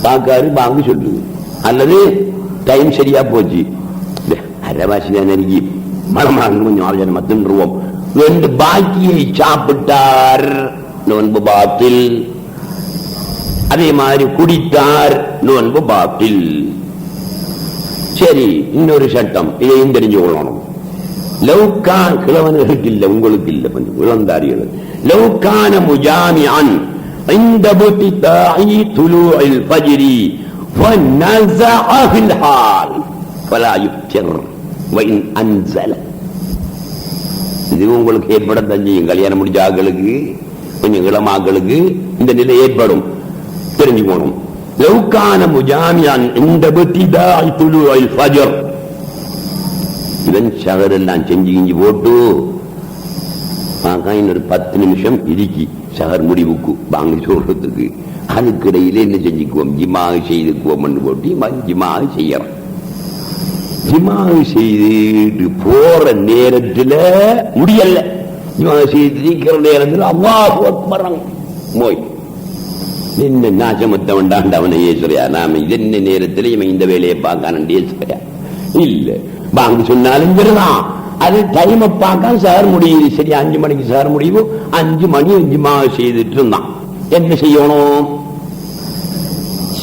பார்க்காரு, பாங்கு சொல்லுது. அல்லது டைம் சரியா போச்சு, அரைவாசி தானே மனமாக கொஞ்சம் ஆலோசனை மத்துருவோம் என்று பாக்கியை சாப்பிட்டார், நோன்பு பாத்தில். அதே மாதிரி குடித்தார், நோன்பு பாத்தில். சரி, இன்னொரு சட்டம் இதையும் தெரிஞ்சு கொள்ளணும். லவ்கான் கிழவனுக்கு இல்ல, உங்களுக்கு இல்ல, கொஞ்சம் இளந்தாரிகள். லவ்கான முஜாமிஅன் عند بطاع طلوع الفجر ونزع في الحال فلا يفطر وإن أنزل. இது உங்களுக்கு ஏற்பட தெரியும். கல்யாணம் முடிஞ்ச ஆட்களுக்கு, கொஞ்சம் இளமாக்களுக்கு இந்த நிலை ஏற்படும், தெரிஞ்சு போகணும். லவ்கான முஜாமிஅன் عند بطاع طلوع الفجر. இவன் ஷஹரெல்லாம் செஞ்சு கிஞ்சி போட்டு இன்னொரு 10 நிமிஷம் இறுக்கி ஷஹர் முடிவுக்கு வாங்கி சொல்றதுக்கு, அதுக்கிடையில என்ன செஞ்சுக்குவோம்? ஜிமாக செய்துக்குவோம் போட்டு ஜிமாக செய்யறோம். ஜிமாக செய்து போற நேரத்தில் முடியல, ஜிமாக செய்து நேரத்தில் அல்லாஹ் அக்பர் மோய் என்ன நாசமத்த வேண்டாண்டு அவனை ஏசுறியா? நாம என்ன நேரத்தில் இவன் இந்த வேலையை பார்க்கானு ஏசுறியா? இல்ல, வாங்க சொன்னாலும் சரிதான், அது டைமை பார்க்க சார் முடியுது. சரி, 5 மணிக்கு சார் முடிவு, 5 மணி 5 செய்துட்டு இருந்தான். என்ன செய்யணும்?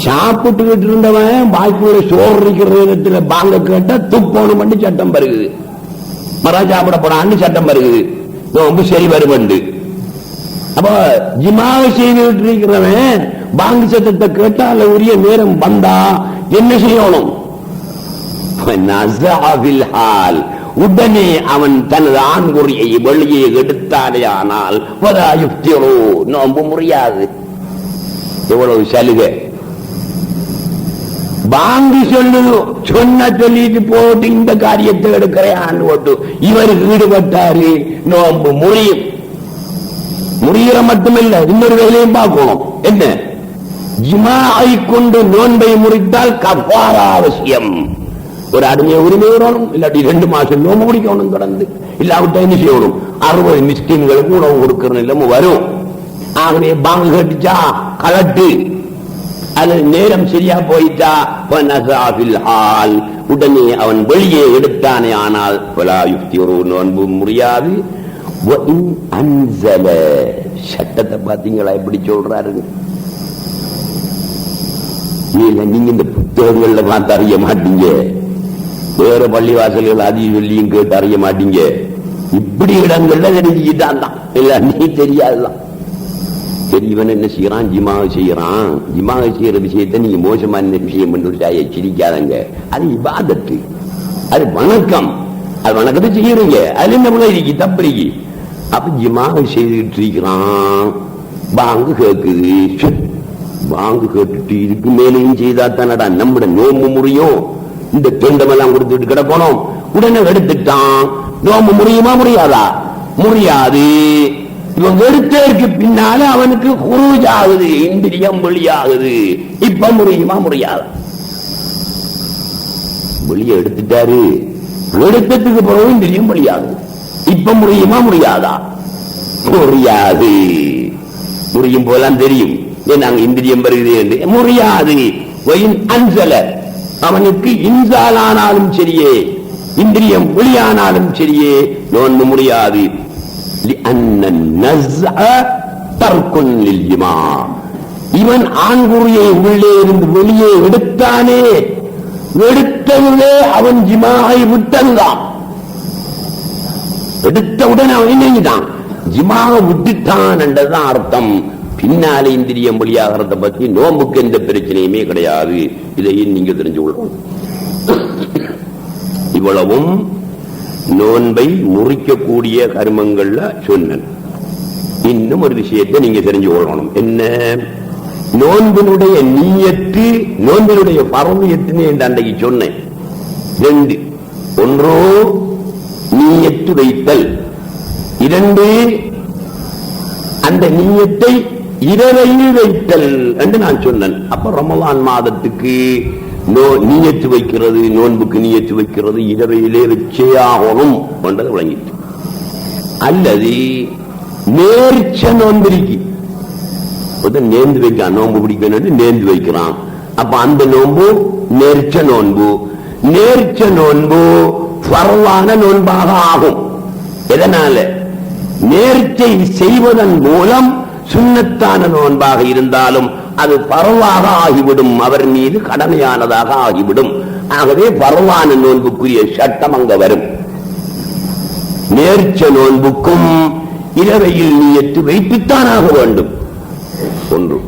சாப்பிட்டுக்கிட்டு இருந்தவன் பாய்க்குள்ள சோறு இருக்கிற நேரத்தில் பாங்க கேட்டா துப்போணும் பண்ணி சட்டம் பருகுது. மரா சாப்பிட போனான்னு சட்டம் பருகுது. ரொம்ப சரி வருவண்டு. அப்ப ஜிமாவை செய்துட்டு இருக்கிறவன் பாங்கு சட்டத்தை கேட்டால உரிய நேரம் வந்தா என்ன செய்யணும்? உடனே அவன் தனது ஆண்குறியை வெளியே எடுத்தாலே ஆனால் நோம்பு முடியாது. எவ்வளவு சலுகை! பாங்கு சொன்ன சொல்லிட்டு போட்டு இந்த காரியத்தை எடுக்கிறேன் போட்டு இவருக்கு ஈடுபட்டாரு, நோம்பு முடியும். முடிகிற மட்டுமில்ல, இன்னொரு வேலையும் பார்க்கணும். என்ன? ஜிமாவை கொண்டு நோன்பை முறித்தால் கஃபாரா அவசியம். ஒரு அடிமையை உரிமை வரணும், இல்லாட்டி 2 மாசம் நோம்பு முடிக்கணும் தொடர்ந்து. இல்லாவிட்ட என்ன செய்யணும்? 60 மிஸ்கின்களுக்கு உணவு கொடுக்கிற நிலைமை வரும். ஆகவே பாங்கு கட்டிச்சா கலட்டு, அது நேரம் சரியா போயிட்டா உடனே அவன் வெளியே எடுத்தானே ஆனால் நோன்பு முடியாது. சட்டத்தை பாத்தீங்களா எப்படி சொல்றாரு? நீங்க இந்த புத்தகங்கள்ல பார்த்து அறிய மாட்டீங்க, வேற பள்ளிவாசல்கள் அதிக சொல்லியும் கேட்டு அறிய மாட்டீங்க. இப்படி இடங்கள்ல தெரிஞ்சுக்கிட்டான் தான், இல்ல நீ தெரியாதுதான். பெரியவன் என்ன செய்யறான்? ஜிமாவை செய்யறான். ஜிமாவை செய்யற விஷயத்தை நீங்க மோசமான விஷயம் என்று சிரிக்காதங்க. அது இபாதத்து, அது வணக்கம். அது வணக்கத்தை செய்யறீங்க, அது என்ன இருக்கு தப்பு இருக்கு. அப்ப ஜிமாவை செய்துட்டு இருக்கிறான், பாங்கு கேக்குது. பாங்கு கேட்டுட்டு இதுக்கு மேலையும் செய்தா தானடா நம்மட நோம்பு முடியும். இந்த தொண்டமெல்லாம் கொடுத்துட்டு கிடக்கணும். உடனே எடுத்துட்டான், நோம்பு முடியுமா முடியாதா? முடியாது. இவன் எடுத்ததற்கு பின்னால அவனுக்கு குரூஜ் ஆகுது, இந்திரியம் வெளியாகுது. இப்ப முடியுமா முடியாதா? வெளியே எடுத்துட்டாரு, எடுத்ததுக்கு பிறகு இந்திரியம் வெளியாகுது. இப்ப முடியுமா முடியாதா? முடியாது. முடியும் போலாம் தெரியும், நாங்க இந்திரியம் வருகிறது என்று. முடியாது. அன்சல, அவனுக்கு இன்சாலானாலும் சரியே, இந்திரியம் வெளியானாலும் சரியே, நோன்பு முடியாது. இவன் ஆண்குறியை உள்ளே இருந்து வெளியே எடுத்தானே, எடுத்ததுவே அவன் ஜிமாவை விட்டான். எடுத்தவுடன் அவன் என்னதான் ஜிமாவை விட்டுட்டான் என்றதான் அர்த்தம். பின்னாலே இந்திரியம் வெளியாகிறத பத்தி நோம்புக்கு எந்த பிரச்சனையுமே கிடையாது. இதையும் நீங்க தெரிஞ்சு கொள்ளணும். இவ்வளவும் நோன்பை முறிக்கக்கூடிய கர்மங்கள்ல சொன்னேன். இன்னும் ஒரு விஷயத்தை நீங்க தெரிஞ்சு கொள்ளணும். என்ன? நோன்பினுடைய நீயத்து, நோன்பினுடைய பரவியத்துன்னு என்று அன்றைக்கு சொன்னேன். 2. ஒன்றோ நீயத்து வைத்தல், 2 அந்த நீயத்தை இரவையில் வைத்தல் என்று நான் சொன்னேன். அப்ப ரமலான் மாதத்துக்கு நீயத்து வைக்கிறது, நோன்புக்கு நீயத்து வைக்கிறது இரவையிலே வச்சே ஆகணும் என்றது விளங்கிட்டு. அல்லது நேர்ச்ச நோன்பிரிக்கு நேர்ந்து வைக்க நோன்பு பிடிக்கணும், நேர்ந்து வைக்கிறான். அப்ப அந்த நோன்பு நேர்ச்ச நோன்பு. நேர்ச்ச நோன்பு ஃபர்லான நோன்பாக ஆகும். எதனால? நேர்ச்சை செய்வதன் மூலம் சுன்னத்தான நோன்பாக இருந்தாலும் அது பரவாக ஆகிவிடும், அவர் மீது கடமையானதாக ஆகிவிடும். ஆகவே பரவான நோன்புக்குரிய சட்டம் அங்க வரும். நேர்ச்ச நோன்புக்கும் இரவையில் நீயத்து வைத்துத்தான் ஆக வேண்டும். ஒன்று.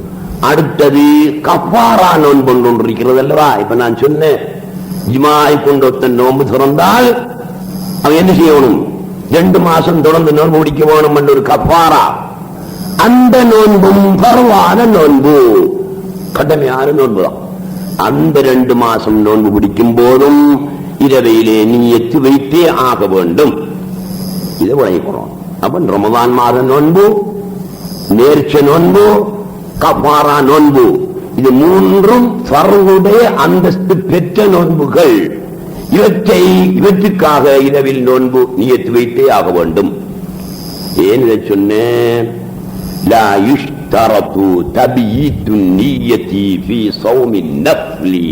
அடுத்தது கஃபாரா நோன்பு ஒன்று இருக்கிறது அல்லவா? இப்ப நான் சொன்னேன், ஜிமாய் கொண்டு ஒருத்தன் நோன்பு திறந்தால் அவன் என்ன செய்யணும்? 2 மாசம் தொடர்ந்து நோன்பு முடிக்க வேணும் என்ற ஒரு கஃபாரா. அந்த நோன்பும் பரவான நோன்பு, கடமையான நோன்புதான். அந்த 2 மாசம் நோன்பு பிடிக்கும் போதும் இரவையிலே நீயத்து வைத்தே ஆக வேண்டும். இதை உழைக்கிறோம். அப்ப ரமதான் மாத நோன்பு, நேர்ச்ச நோன்பு, கஃபாரா நோன்பு, இது 3ம் ஃபர்ளுடைய அந்தஸ்து பெற்ற நோன்புகள். இவற்றுக்காக இரவில் நோன்பு நியத்து வைத்தே ஆக வேண்டும். ஏன் இதை சொன்னேன்? லா யுஷ்தரத்து யுஷ்தரது தபீது நிய்யதி ஃபீ ஸௌமின் நஃப்லி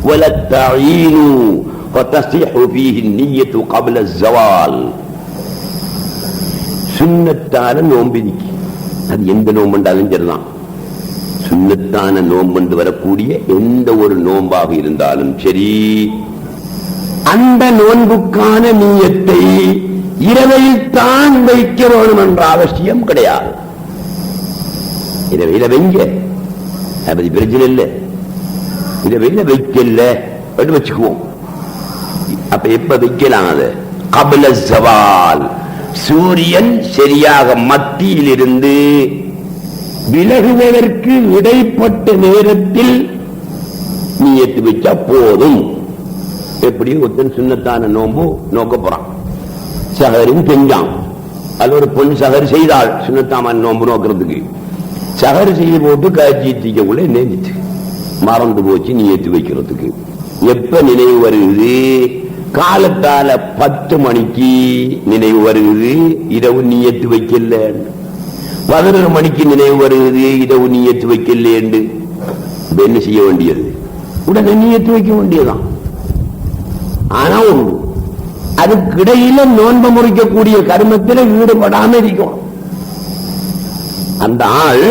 வல தஈனு ஃபதஸிஹு ஃபீஹி நிய்யத்து قبل الزوال. சுன்னத்தான நோம்பினிக்கு அது எந்த நோம்புண்டாலும் சரிதான். சுன்னத்தான நோம்பு வரக்கூடிய எந்த ஒரு நோம்பாக இருந்தாலும் சரி, அந்த நோன்புக்கான நியத்தை இரவையில் தான் வைக்க வேணும் என்ற அவசியம் கிடையாது. இரவையில வைங்க, அது பிரச்சனை இல்லை. இரவையில வைக்கல வச்சுக்குவோம். அப்ப எப்ப வைக்கலாம்? அது قبل الزوال, சூரியன் சரியாக மத்தியில் இருந்து விலகுவதற்கு இடைப்பட்ட நேரத்தில் நியத்து வச்சா போதும். எப்படி ஒருத்தன் சுன்னத்தான நோம்பு நோக்க போறான், சகரும் செஞ்சான், அது ஒரு பொண்ணு சகர் செய்தாள் சுன்னத்தான நோம்பு நோக்கிறதுக்கு. சகர் செய்து போட்டு காய்ச்சி தீக்கக்குள்ள நெஞ்சிச்சு மறந்து போச்சு நியத்து வைக்கிறதுக்கு. எப்ப நினைவு வருகிறது? காலத்தால 10 மணிக்கு நினைவு வருகிறது, இரவு நியத்து வைக்கல. 11 மணிக்கு நினைவு வருகிறது, இரவு நியத்து வைக்கல என்று என்ன செய்ய வேண்டியது? உடனே நியத்து வைக்க வேண்டியதான். ஆனா ஒன்று, அதுக்கு இடையில நோன்பு முறிக்கக்கூடிய கர்மத்தில் ஈடுபடாம இருக்கும். அந்த ஆள்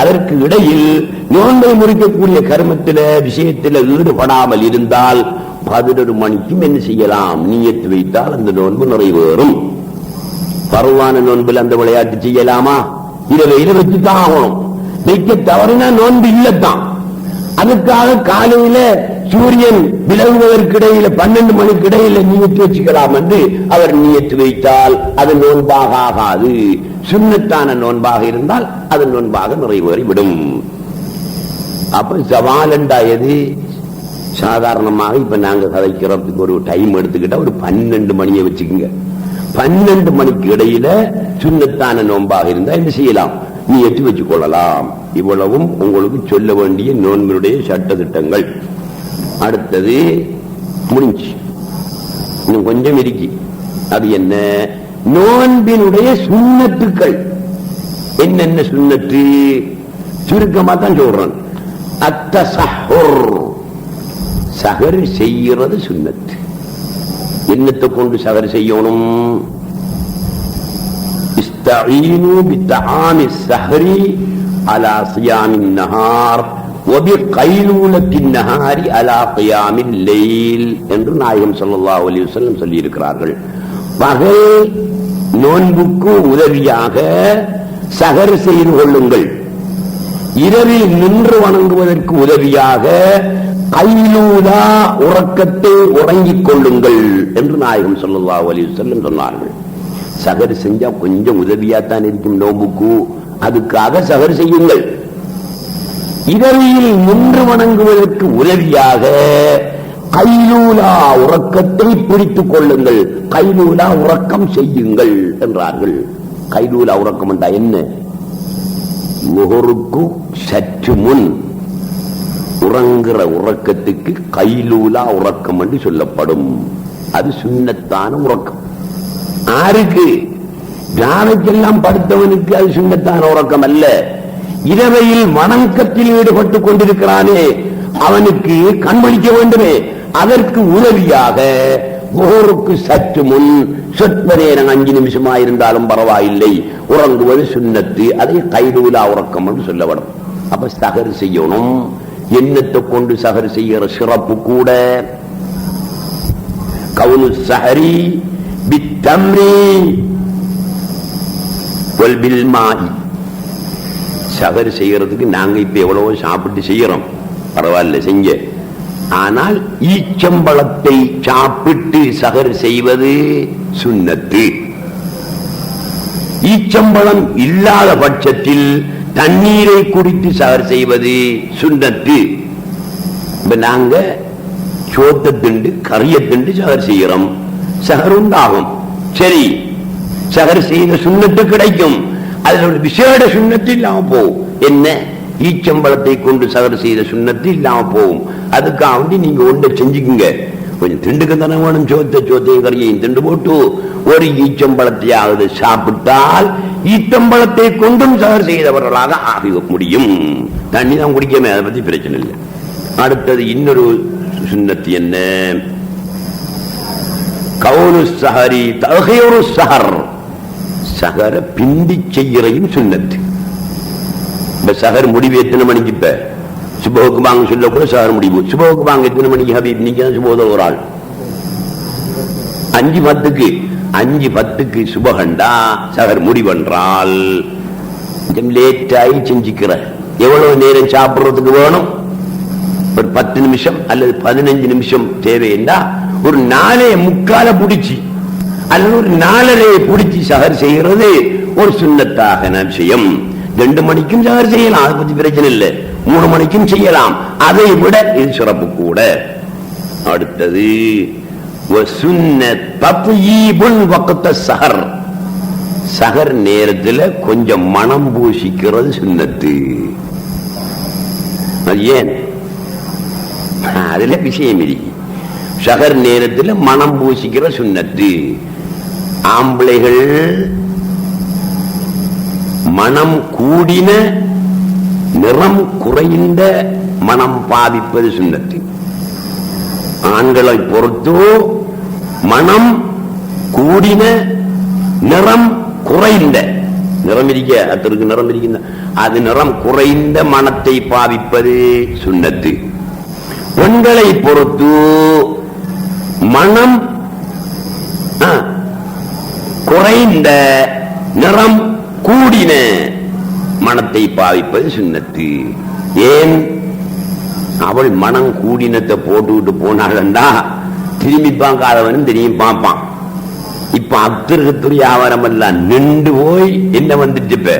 அதற்கு இடையில் நோன்பை முறிக்கக்கூடிய கர்மத்தில விஷயத்தில் ஈடுபடாமல் இருந்தால் 11 மணிக்கும் என்ன செய்யலாம்? நியத்து வைத்தால் அந்த நோன்பு நிறைவேறும். பருவான நோன்பில் அந்த விளையாட்டு செய்யலாமா? இரவையில வச்சுதான் ஆகணும். வைக்க தவறுனா நோன்பு இல்லத்தான். அதுக்காக காலையில சூரியன் விலகுவதற்கு இடையில 12 மணிக்கு இடையில நியத்து வச்சுக்கலாம் என்று அவர் நியத்து வைத்தால் அது நோன்பாக ஆகாது. சுன்னத்தான நோன்பாக இருந்தால் அது நோன்பாக நிறைவேறிவிடும். அப்ப சவால் என்றாயது சாதாரணமாக இப்ப நாங்க கதைக்கிறதுக்கு ஒரு டைம் எடுத்துக்கிட்டா ஒரு 12 மணியை வச்சுக்கோங்க. 12 மணிக்கு இடையில சுன்னத்தான நோன்பாக இருந்தா என்ன செய்யலாம்? நியத்து வச்சுக் கொள்ளலாம். இவ்வளவும் உங்களுக்கு சொல்ல வேண்டிய நோன்பினுடைய சட்ட திட்டங்கள். அடுத்தது முடிஞ்சு, இன்னும் கொஞ்சம் இருக்கு. அது என்ன? நோன்பினுடைய சுன்னத்துக்கள் என்னென்ன சுன்னத்து? சுருக்கமா தான் சொல்றேன். அத்தஸஹுர், சஹர் செய்யறது சுன்னத்து. என்னத்தை கொண்டு சஹர் செய்யணும்? இஸ்தஈனு பித்தஆமி ஸஹரி அலா ஸியாமின் நஹார் வபிகைலூலத்தின் நஹாரி அலா கியாமில் லைல் என்று நாயகம் ஸல்லல்லாஹு அலைஹி வஸல்லம் சொல்லி இருக்கிறார்கள். பகல் நோன்புக்கு உதவியாக சஹர் செய்து கொள்ளுங்கள், இரவில் நின்று வணங்குவதற்கு உதவியாக கைலூலா உறக்கத்தை உறங்கிக் கொள்ளுங்கள் என்று நாயகம் ஸல்லல்லாஹு அலைஹி வஸல்லம் சொன்னார்கள். சஹர் செஞ்சா கொஞ்சம் உதவியாத்தான் இருக்கும் நோன்புக்கு, அதுக்காக சஹர் செய்யுங்கள். இரவில் நின்று வணங்குவதற்கு உதவியாக கைலூலா உறக்கத்தை பிடித்துக் கொள்ளுங்கள், கைலூலா உறக்கம் செய்யுங்கள் என்றார்கள். கைலூலா உறக்கம் என்றா என்ன? முகருக்கு சற்று முன் உறங்குற உறக்கத்துக்கு கைலூலா உறக்கம் என்று சொல்லப்படும். அது சுன்னத்தான உறக்கம். ஆருக்கு? ஜானைக்கெல்லாம் படுத்தவனுக்கு அது சுன்னத்தான உறக்கம் அல்ல. இரவையில் வணக்கத்தில் ஈடுபட்டுக் கொண்டிருக்கிறானே அவனுக்கு கண்மணிக்க வேண்டுமே, அதற்கு உதவியாக முகருக்கு சற்று முன் சொற்ப நேரம் 5 நிமிஷமா இருந்தாலும் பரவாயில்லை உறங்குவது சுன்னத்து. அதை கைலூலா உறக்கம் என்று சொல்லப்படும். அப்ப சஹர் செய்யணும். என்னத்தை கொண்டு சஹர் செய்யற சிறப்பு கூட கவுனு ஸஹரி பித்தம்ரி வல் பில்மாஇ. சஹர் செய்யறதுக்கு நாங்க இப்ப எவ்வளவோ சாப்பிட்டு செய்யறோம், பரவாயில்ல செஞ்ச. ஆனால் ஈச்சம்பழத்தை சாப்பிட்டு சஹர் செய்வது சுன்னத்து. ஈச்சம்பழம் இல்லாத பட்சத்தில் தண்ணீரை குடித்து சஹர் செய்வது சுன்னத்து. இப்ப நாங்க சோத்த திண்டு கறிய திண்டு சஹர் செய்யறோம், சஹர் உண்டாகும். சரி, சஹர் செய்த சுன்னத்து கிடைக்கும். அதுல ஒரு விசேட சுன்னத்து இல்லாம போகும். என்ன? ஈச்சம்பழத்தை கொண்டு சஹர் செய்த சுன்னத்து இல்லாம போகும். அதுக்காக நீங்க ஒன்றை செஞ்சுக்குங்க. கொஞ்சம் திண்டுக்கு தானே வேணும். சோத்தையும் கறியையும் திண்டு போட்டு ஒரு ஈச்சம்பழத்தையாவது சாப்பிட்டால் ஈச்சம்பழத்தை கொண்டும் சகர் செய்தவர்களாக ஆகி முடியும். தண்ணி தான் குடிக்கமே, அதை பத்தி பிரச்சனை இல்லை. அடுத்தது இன்னொரு சுன்னத்து என்ன? கவுனு சஹரி தஹீரு சஹர், சஹர பிந்தி செய்யறையும் சுன்னத்து. இப்ப சஹர் முடிவு எத்தனை மணிக்கு? இப்ப சுபோக்கு வாங்க சொல்ல கூட சஹர் முடிவு. சுபோக்கு வாங்க எத்தனை மணிக்கு ஹபீப்? நீங்க சுபோத ஒரு ஆள் 5:10. 5:10 சுபகண்டா சஹர் முடிவென்றால் கொஞ்சம் லேட்டாகி செஞ்சுக்கிற. எவ்வளவு நேரம் சாப்பிடுறதுக்கு வேணும்? ஒரு 10 நிமிஷம் அல்லது 15 நிமிஷம் தேவைன்னா ஒரு 4:45 பிடிச்சி அல்லது ஒரு 4:30 பிடிச்சி சஹர் செய்கிறது ஒரு சுன்னத்தாக விஷயம். 2 மணிக்கும் சஹர் செய்யலாம், அதை பத்தி பிரச்சனை இல்லை. 3 மணிக்கும் செய்யலாம், அதை விட இது சிறப்பு கூட. அடுத்தது சஹர், சஹர் நேரத்தில் கொஞ்சம் மனம் பூசிக்கிறது சுன்னத்து. அது ஏன்? அதுல விஷயம் இருக்கு. சஹர் நேரத்தில் மனம் பூசிக்கிற சுன்னத்து. ஆம்பளைகள் மனம் கூடின நிறம் குறைந்த மனம் பாவிப்பது சுன்னத்து. ஆண்களை பொறுத்து மனம் கூடின நிறம் குறைந்த நிறம் இருக்க, அத்தருக்கு நிறம் இருக்கின்ற அது நிறம் குறைந்த மனத்தை பாவிப்பது சுன்னத்து. பெண்களை பொறுத்து மனம் குறைந்த நிறம் கூடின மனத்தை பாவிப்பது சுன்னத்து. ஏன்? அவள் மனம் கூடினத்தை போட்டுக்கிட்டு போனாள்டா திரும்பி பார்க்காதவனும் திரும்பி பார்ப்பான். இப்ப அத்திற்கு வியாபாரம் எல்லாம் நின்று போய் என்ன வந்துட்டு? இப்ப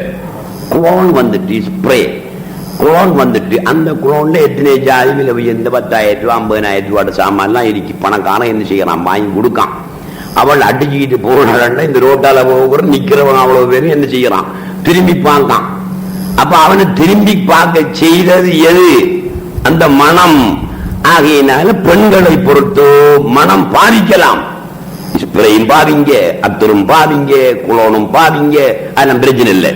குளோன் வந்துட்டு, ஸ்ப்ரே குளோன் வந்துட்டு. அந்த குளோன்ல எத்தனை ஜாதி விலை உயர்ந்த 10,000 ரூபா 50,000 ரூபாய் சாமான்லாம் இருக்கு. பணக்காரன் என்ன செய்யறான்? வாங்கி கொடுக்கான். அவள் அடிச்சுக்கிட்டு போனாள். இந்த ரோட்டால போகிற நிக்கிறவன் அவ்வளவு பேரும் என்ன செய்யறான்? திரும்பி பார்க்கான். அப்ப அவனை திரும்பி பார்க்க செய்தது எது? அந்த மனம். ஆகையினால பெண்களை பொறுத்து மனம் பாதிக்கலாம். ஸ்ப்ரேயும் பாவிங்க, அத்தரும் பாவிங்க, குளோனும் பாவிங்க, அதெல்லாம் பிரச்சனை இல்லை.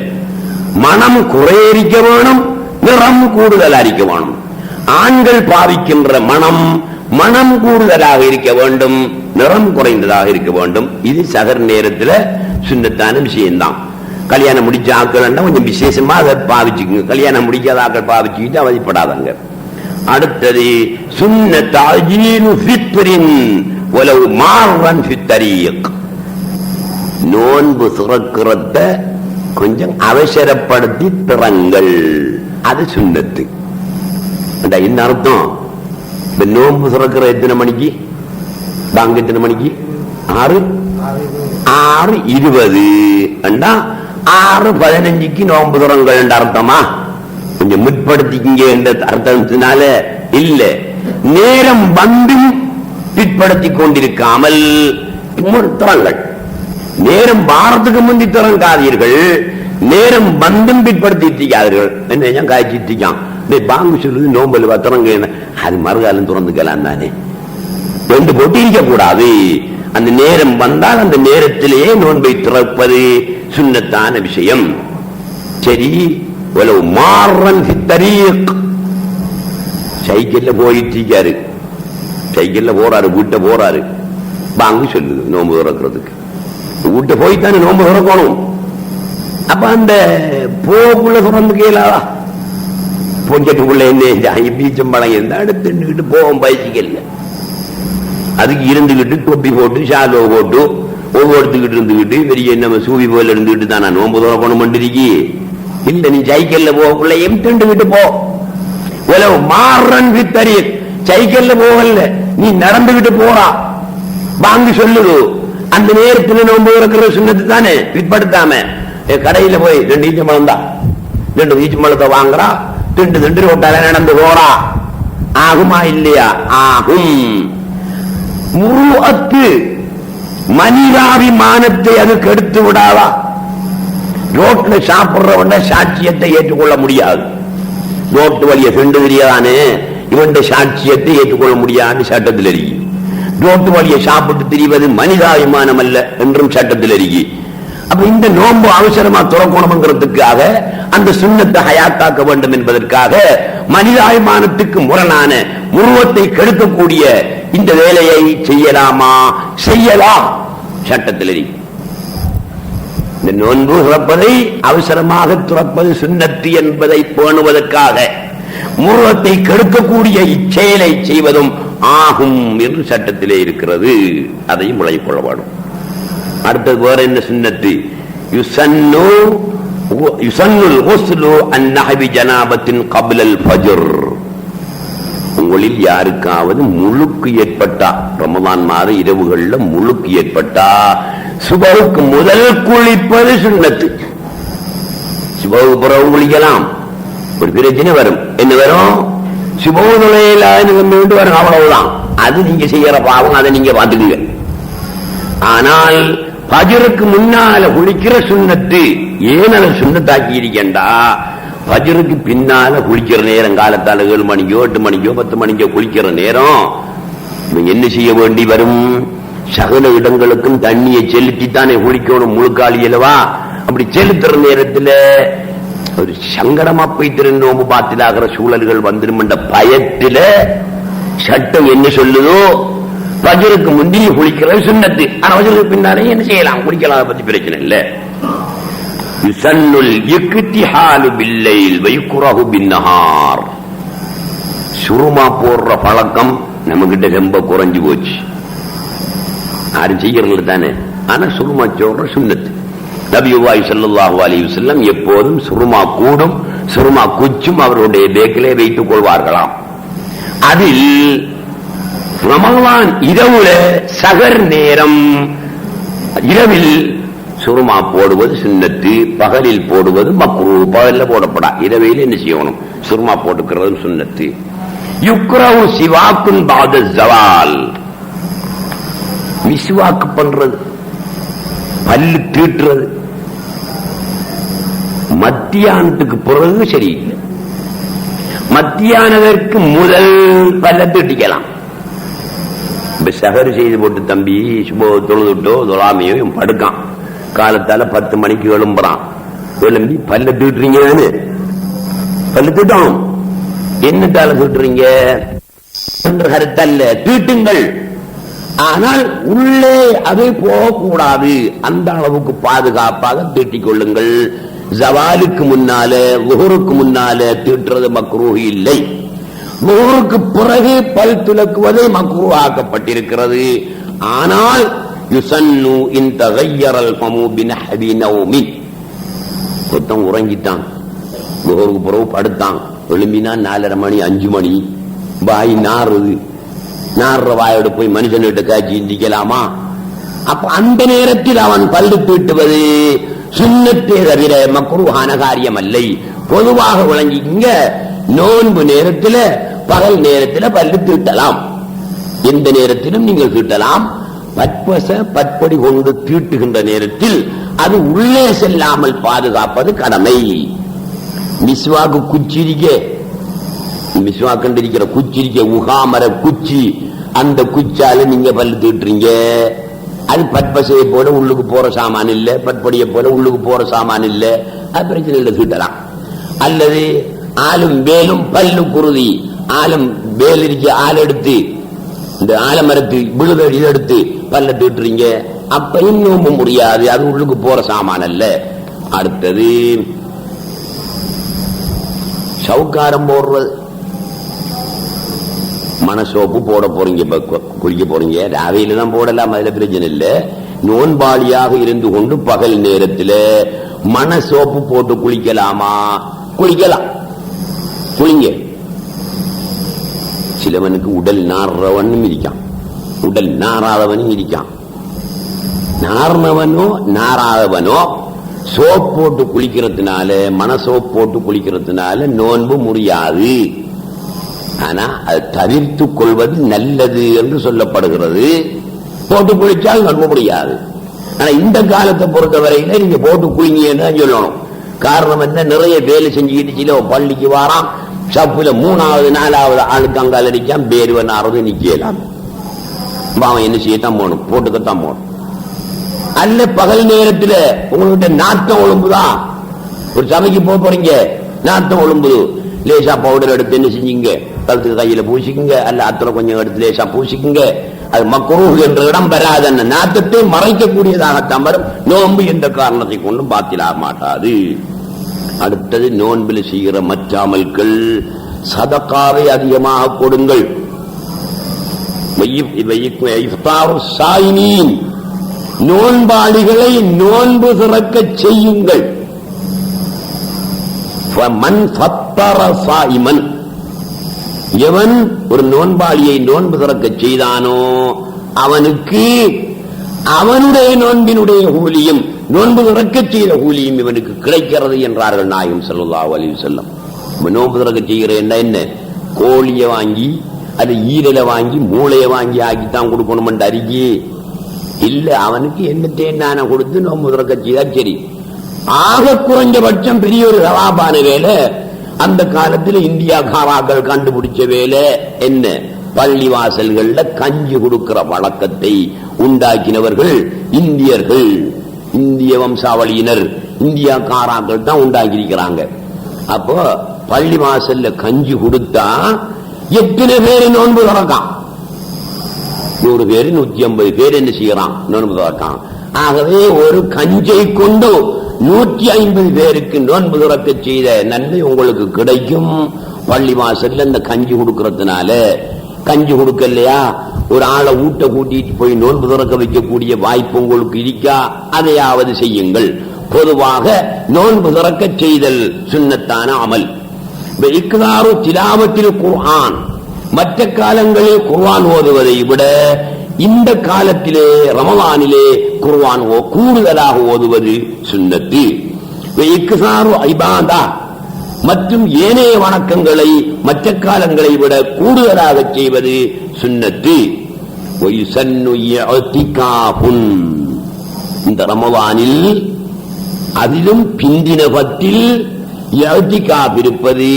மனம் குறையரிக்க வேணும், நிறம் கூடுதல் அறிக்க வேணும். ஆண்கள் பாவிக்கின்ற மனம் மனம் கூடுதலாக இருக்க வேண்டும், நிறம் குறைந்ததாக இருக்க வேண்டும். இது சகர் நேரத்தில் சுன்னத்தான விஷயம்தான். கல்யாணம் முடிச்ச ஆக்கள் கொஞ்சம் விசேஷமா அதை பாவிச்சுக்குங்க. கல்யாணம் முடிக்காத ஆக்கள் பாவிச்சுக்கிட்டு அவதிப்படாதாங்க. அடுத்தது நோன்பு சுரக்கிறத கொஞ்சம் அவசரப்படுத்தி திறங்கள், அது சுன்னத்து. என்ன அர்த்தம்? நோன்பு சுரக்கிற எத்தனை மணிக்கு? பாங்க எத்தனை மணிக்கு? 6:20. 6:15 நோன்பு துறங்கள் அர்த்தமா? கொஞ்சம் முற்படுத்திக்கிங்க என்ற அர்த்தத்தினால இல்ல. நேரம் வந்தும் பிற்படுத்திக் கொண்டிருக்காமல் திறங்கள். நேரம் வாரத்துக்கு முந்தி திறங்காதீர்கள், நேரம் வந்தும் பிற்படுத்திட்டீர்கள். என்ன காய்ச்சிட்டான் பாங்கு சொல்லுது நோம்பல் திறங்க, அது மறுகாலம் திறந்துக்கலாம் தானே. ரெண்டு போட்டு இருக்க கூடாது. அந்த நேரம் வந்தால் அந்த நேரத்திலேயே நோன்பை திறப்பது சுன்னத்தான விஷயம். சரி, சைக்கிள்ல போயிட்டு இருக்காரு, சைக்கிள்ல போறாரு, வீட்டை போறாரு, பாங்கு சொல்லுது நோன்பு திறக்கிறதுக்கு. வீட்டை போய்த்தானே நோன்பு திறக்கணும். அப்ப அந்த போக்குள்ள திறந்து கேளாதா? பொஞ்சட்டுக்குள்ள என்ன பீச்சம்பழம் இருந்தா எடுத்துட்டு போவோம் பைசிக்கல்ல. அதுக்கு இருந்துகிட்டு தொப்பி போட்டு ஷாலோ போட்டு ஒவ்வொருத்துக்கிட்டு இருந்துகிட்டு பெரிய நம்ம சூவி போல இருந்துகிட்டு தான் நான் நோன்பு திறக்கணும் பண்ணிருக்கி இல்ல. நீ சைக்கிள்ல போகக்குள்ள எம்கிட்டு போ. உலக மாறன் வித்தறி சைக்கிள்ல போகல, நீ நடந்துகிட்டு போறா. வாங்கி சொல்லுது அந்த நேரத்தில் நோன்பு திறக்கிற சுன்னத்து தானே, பிற்படுத்தாம. கடையில போய் 2 ஈச்சம்பழம் தான், 2 ஈச்சம்பழத்தை வாங்குறா, திண்டு ரோட்டால நடந்து போறா. ஆகுமா இல்லையா? ஆகும். முருஅத்து மனிதாபிமானத்தை அது கெடுத்து விடாதா? ரோட்ல சாப்பிடுறவன சாட்சியத்தை ஏற்றுக்கொள்ள முடியாது. ரோட்டு வழிய சென்று தெரியாதானே இவன் சாட்சியத்தை ஏற்றுக்கொள்ள முடியாது சட்டத்தில் இருக்கு. ரோட்டு வழியை சாப்பிட்டு திரிவது மனிதாபிமானம் அல்ல என்றும் சட்டத்தில் இருக்கி. அப்ப இந்த நோன்பு அவசரமா துறக்கணும்ங்கிறதுக்காக அந்த சுன்னத்தை ஹயாத்தாக்க வேண்டும் என்பதற்காக மனிதாபிமானத்துக்கு முரணான உருவத்தை கெடுக்கக்கூடிய இந்த வேலையை செய்யலாமா? செய்யலாம், சட்டத்தில் இருக்கு. இந்த நோன்பு துறப்பதை அவசரமாக துறப்பது சுன்னத்து என்பதை பேணுவதற்காக முருகத்தை கெடுக்கக்கூடிய இச்செயலை செய்வதும் ஆகும் என்று சட்டத்திலே இருக்கிறது. அதையும் விளங்கிக் கொள்ள வேண்டும். அடுத்தது வேற என்ன சுன்னத்து? உங்களில் யாருக்காவது முழுக்கு ஏற்பட்டா, ரமதான் மாத இரவுகள்ல முழுக்கு ஏற்பட்டா சுபவுக்கு முதல் குளிப்பது சுன்னத்து. சுபவுக்கு பிறகு குளிக்கலாம், ஒரு பிரச்சனை வரும். என்ன வரும்? சுபவு தொலையில வரும், அவ்வளவுதான். அது நீங்க செய்யற பாவம், அதை நீங்க பார்த்துக்குங்க. ஆனால் பஜருக்கு முன்னால குளிக்கிற சுன்னத்து. ஏன் அதை சுன்னத்தாக்கி இருக்கண்டா? பஜருக்கு பின்னால குளிக்கிற நேரம், காலத்தால 7 மணிக்கோ 8 மணிக்கோ 10 மணிக்கோ குளிக்கிற நேரம் என்ன செய்ய வேண்டி வரும்? சகல இடங்களுக்கும் தண்ணியை செலுத்தித்தானே குளிக்கணும், முழுக்காளியலவா. அப்படி செலுத்துற நேரத்தில் ஒரு சங்கடமா போய்த்திரு நோம்பு பாத்திலாகிற சூழல்கள் வந்துடும் என்ற பயத்தில சட்டம் என்ன சொல்லுதோ, பஜருக்கு முந்தி குளிக்கிறது சுன்னத்து. ஆனா பஜருக்கு பின்னாலே என்ன செய்யலாம், குளிக்கலாம், அதை பத்தி பிரச்சனை இல்ல. சுருமா போடுற பழக்கம் நம்ம கிட்ட ரொம்ப குறைஞ்சு போச்சு. யாரும் செய்யறது தானே. ஆனா சுருமா சோடுற சுன்னத்து. நபியுல்லாஹி ஸல்லல்லாஹு அலைஹி வஸல்லம் எப்போதும் சுருமா கூடும், சுருமா குச்சும் அவருடைய பேக்கிலே வைத்துக் கொள்வார்களாம். அதில் ரமலான் இரவுல சகர் நேரம், இரவில் சுருமா போடுவது சுன்னத்து, பகலில் போடுவது மக்ரூஹ். பகல்ல போடப்படா, இரவையில் என்ன செய்யணும்? சுருமா போட்டுக்கிறது சுன்னத்து. யுக்ரஹு சிவாக்குன் பாத ஜவால். மிஸ்வாக்கு பண்றது, பல்லு தீட்டுறது மத்தியானத்துக்கு பிறகு சரியில்லை. மத்தியானதற்கு முதல் பல்ல தீட்டிக்கலாம். சகரு செய்து போட்டு தம்பி தொழுதுட்டோ தொழாமையோ படுக்கான், காலத்தால 10 மணிக்கு எழும்புறான். எழும்பி பல்ல தீட்டுறீங்க, பல்லு தீட்டணும். என்னத்தால தீட்டுறீங்க என்ற கருத்தல்ல, தீட்டுங்கள். ஆனால் உள்ளே அது போகக்கூடாது. அந்த அளவுக்கு பாதுகாப்பாக தீட்டிக் கொள்ளுங்கள். ஜவாலுக்கு முன்னால, லுஹருக்கு முன்னால தீட்டுறது மக்ரூஹ் இல்லை. லுஹருக்கு பிறகு பல் துலக்குவதை மக்ரூஹ் ஆக்கப்பட்டிருக்கிறது. ஆனால் யுசன்னு இன் தகய்யரல் ஃபமு பினஹ்வி நௌமின். ஒருத்தன் உறங்கிட்டான், லுஹருக்கு பிறகு படுத்தான், எழும்பினா 4:30 மணி 5 மணி, வாய் நாறுது. நாடுற வாயோடு போய் மனுஷன்கிட்ட காட்சி இந்திக்கலாமா? அப்ப அந்த நேரத்தில் அவன் பல்லு தீட்டுவது சுன்னத்தே தவிர மக்ரூஹான காரியம் அல்ல. பொதுவாக விளங்கிங்க, நோன்பு நேரத்தில் பகல் நேரத்தில் பல்லு தீட்டலாம், எந்த நேரத்திலும் நீங்கள் தீட்டலாம். பற்படி கொண்டு தீட்டுகின்ற நேரத்தில் அது உள்ளே செல்லாமல் பாதுகாப்பது கடமை. மிஸ்வாக்கு குச்சிரிக்க, மிஸ்வாக்கிற குச்சிரிக்க, உகாமர குச்சி, அந்த குச்சால நீங்க பல்லு தீட்டுறீங்க. அது பற்பசையை போல உள்ளுக்கு போற சாமான் இல்ல, பற்படியை போல உள்ளுக்கு போற சாமான் இல்ல, அது பிரச்சனை இல்லை, தீட்டலாம். அல்லது ஆளும் வேலும் பல்லு குருதி, ஆளும் வேல் இருக்க ஆள் எடுத்து, இந்த ஆலமரத்து விழுத எடுத்து பல்ல தீட்டுறீங்க, அப்பையும் நோம்ப முடியாது, அது உள்ளுக்கு போற சாமான் அல்ல. அடுத்தது சவுக்காரம் போடுறது. மனசோப்பு போட போறீங்க, குளிக்க போறீங்க, ராவையில தான் போடலாம், அதுல பிரச்சனை இல்ல. நோன்பாளியாக இருந்து கொண்டு பகல் நேரத்தில் மனசோப்பு போட்டு குளிக்கலாமா? குளிக்கலாம், குளிங்க. சிலவனுக்கு உடல் நார்றவனும் இருக்கான், உடல் நாராதவனும் இருக்கான். நார்னவனோ நாராதவனோ சோப் போட்டு குளிக்கிறதுனால, மனசோப் போட்டு குளிக்கிறதுனால நோன்பு முடியாது. ஆனா அது தவிர்த்து கொள்வது நல்லது என்று சொல்லப்படுகிறது. போட்டு குளிச்சால் நம்ப முடியாது. ஆனா இந்த காலத்தை பொறுத்தவரையில நீங்க போட்டு குளிங்கன்னு சொல்லணும். காரணம் என்ன? நிறைய வேலை செஞ்சுக்கிட்டு சில பள்ளிக்கு வாராம், சப்புல 3வது 4வது ஆளுக்கு அங்கால் அடிக்காம பேருவன் ஆறது நிக்கலாம். அவன் என்ன செய்யத்தான் போகணும், போட்டுக்கத்தான் போகணும். அல்ல பகல் நேரத்தில் உங்கள்கிட்ட நாட்டம் ஒழும்புதான், ஒரு சபைக்கு போறீங்க, நாட்டம் ஒழும்புது, லேசா பவுடர் எடுத்து என்ன செஞ்சீங்க, கழுத்துக்கு கையில பூசிக்குங்க, அல்ல அத்தனை கொஞ்சம் எடுத்து லேசா பூசிக்குங்க. அது மக்ரூஹ் என்ற இடம் வராது, நாட்டத்தை மறைக்கக்கூடியதாகத்தான் வரும். நோன்பு என்ற காரணத்தை கொண்டும் பாத்திலாக மாட்டாது. அடுத்தது நோன்பில் செய்கிற மற்ற அமல்கள், சதகாவை அதிகமாக கொடுங்கள். நோன்பாளிகளை நோன்பு திறக்க செய்யுங்கள். எவன் ஒரு நோன்பாளியை நோன்பு திறக்க செய்தானோ அவனுக்கு அவனுடைய நோன்பினுடைய கூலியும் நோன்பு திறக்க செய்த கூலியும் இவனுக்கு கிடைக்கிறது என்றார்கள் நாயகம் ஸல்லல்லாஹு அலைஹி வஸல்லம். நோன்பு திறக்க செய்கிற என்ன, கோழியை வாங்கி அது ஈரலை வாங்கி மூளையை வாங்கி ஆக்கித்தான் கொடுக்கணும் என்று அறிக்கை இல்ல. அவனுக்கு என்ன கொடுத்து நோன்பு திறக்க செய்தா சரி. ஆக குறைஞ்சபட்சம் பெரிய ஒரு சவாபான வேலை அந்த காலத்தில் இந்தியாக்காராக்கள் கண்டுபிடிச்ச வேலை என்ன, பள்ளிவாசல்கள்ல கஞ்சி கொடுக்கிற வழக்கத்தை உண்டாக்கினவர்கள் இந்தியர்கள், இந்திய வம்சாவளியினர், இந்தியாக்காராக்கள் தான் உண்டாக்கி இருக்கிறாங்க. அப்போ பள்ளிவாசல்ல கஞ்சி கொடுத்தா எத்தனை பேர் நோன்பு திறக்கான், 100 பேர் 150 பேர் என்ன செய்யறான், நோன்பு திறக்கான். ஆகவே ஒரு கஞ்சை கொண்டு 150 பேருக்கு நோன்பு திறக்க செய்த நன்மை உங்களுக்கு கிடைக்கும். பள்ளி வாசல்ல இந்த கஞ்சி கொடுக்கறதுனால, கஞ்சி கொடுக்கலையா ஒரு ஆளை ஊட்ட கூட்டிட்டு போய் நோன்பு திறக்க வைக்கக்கூடிய வாய்ப்பு உங்களுக்கு இருக்கா, அதையாவது செய்யுங்கள். பொதுவாக நோன்பு திறக்க செய்தல் சுன்னத்தான அமல். இக்தாரு திலாவத்தில் குர்ஆன், மற்ற காலங்களில் குர்ஆன் ஓதுவதை விட இந்த காலத்திலே ரமலானிலே குர்ஆன் கூடுதலாக ஓதுவது சுன்னத்து. இக்தாரு இபாதா, மற்றும் ஏனைய வணக்கங்களை மற்ற காலங்களை விட கூடுதலாக செய்வது சுன்னத்து. இந்த ரமலானில் அதிலும் பிந்தின பத்தில் இஅ்திகாஃப் இருப்பது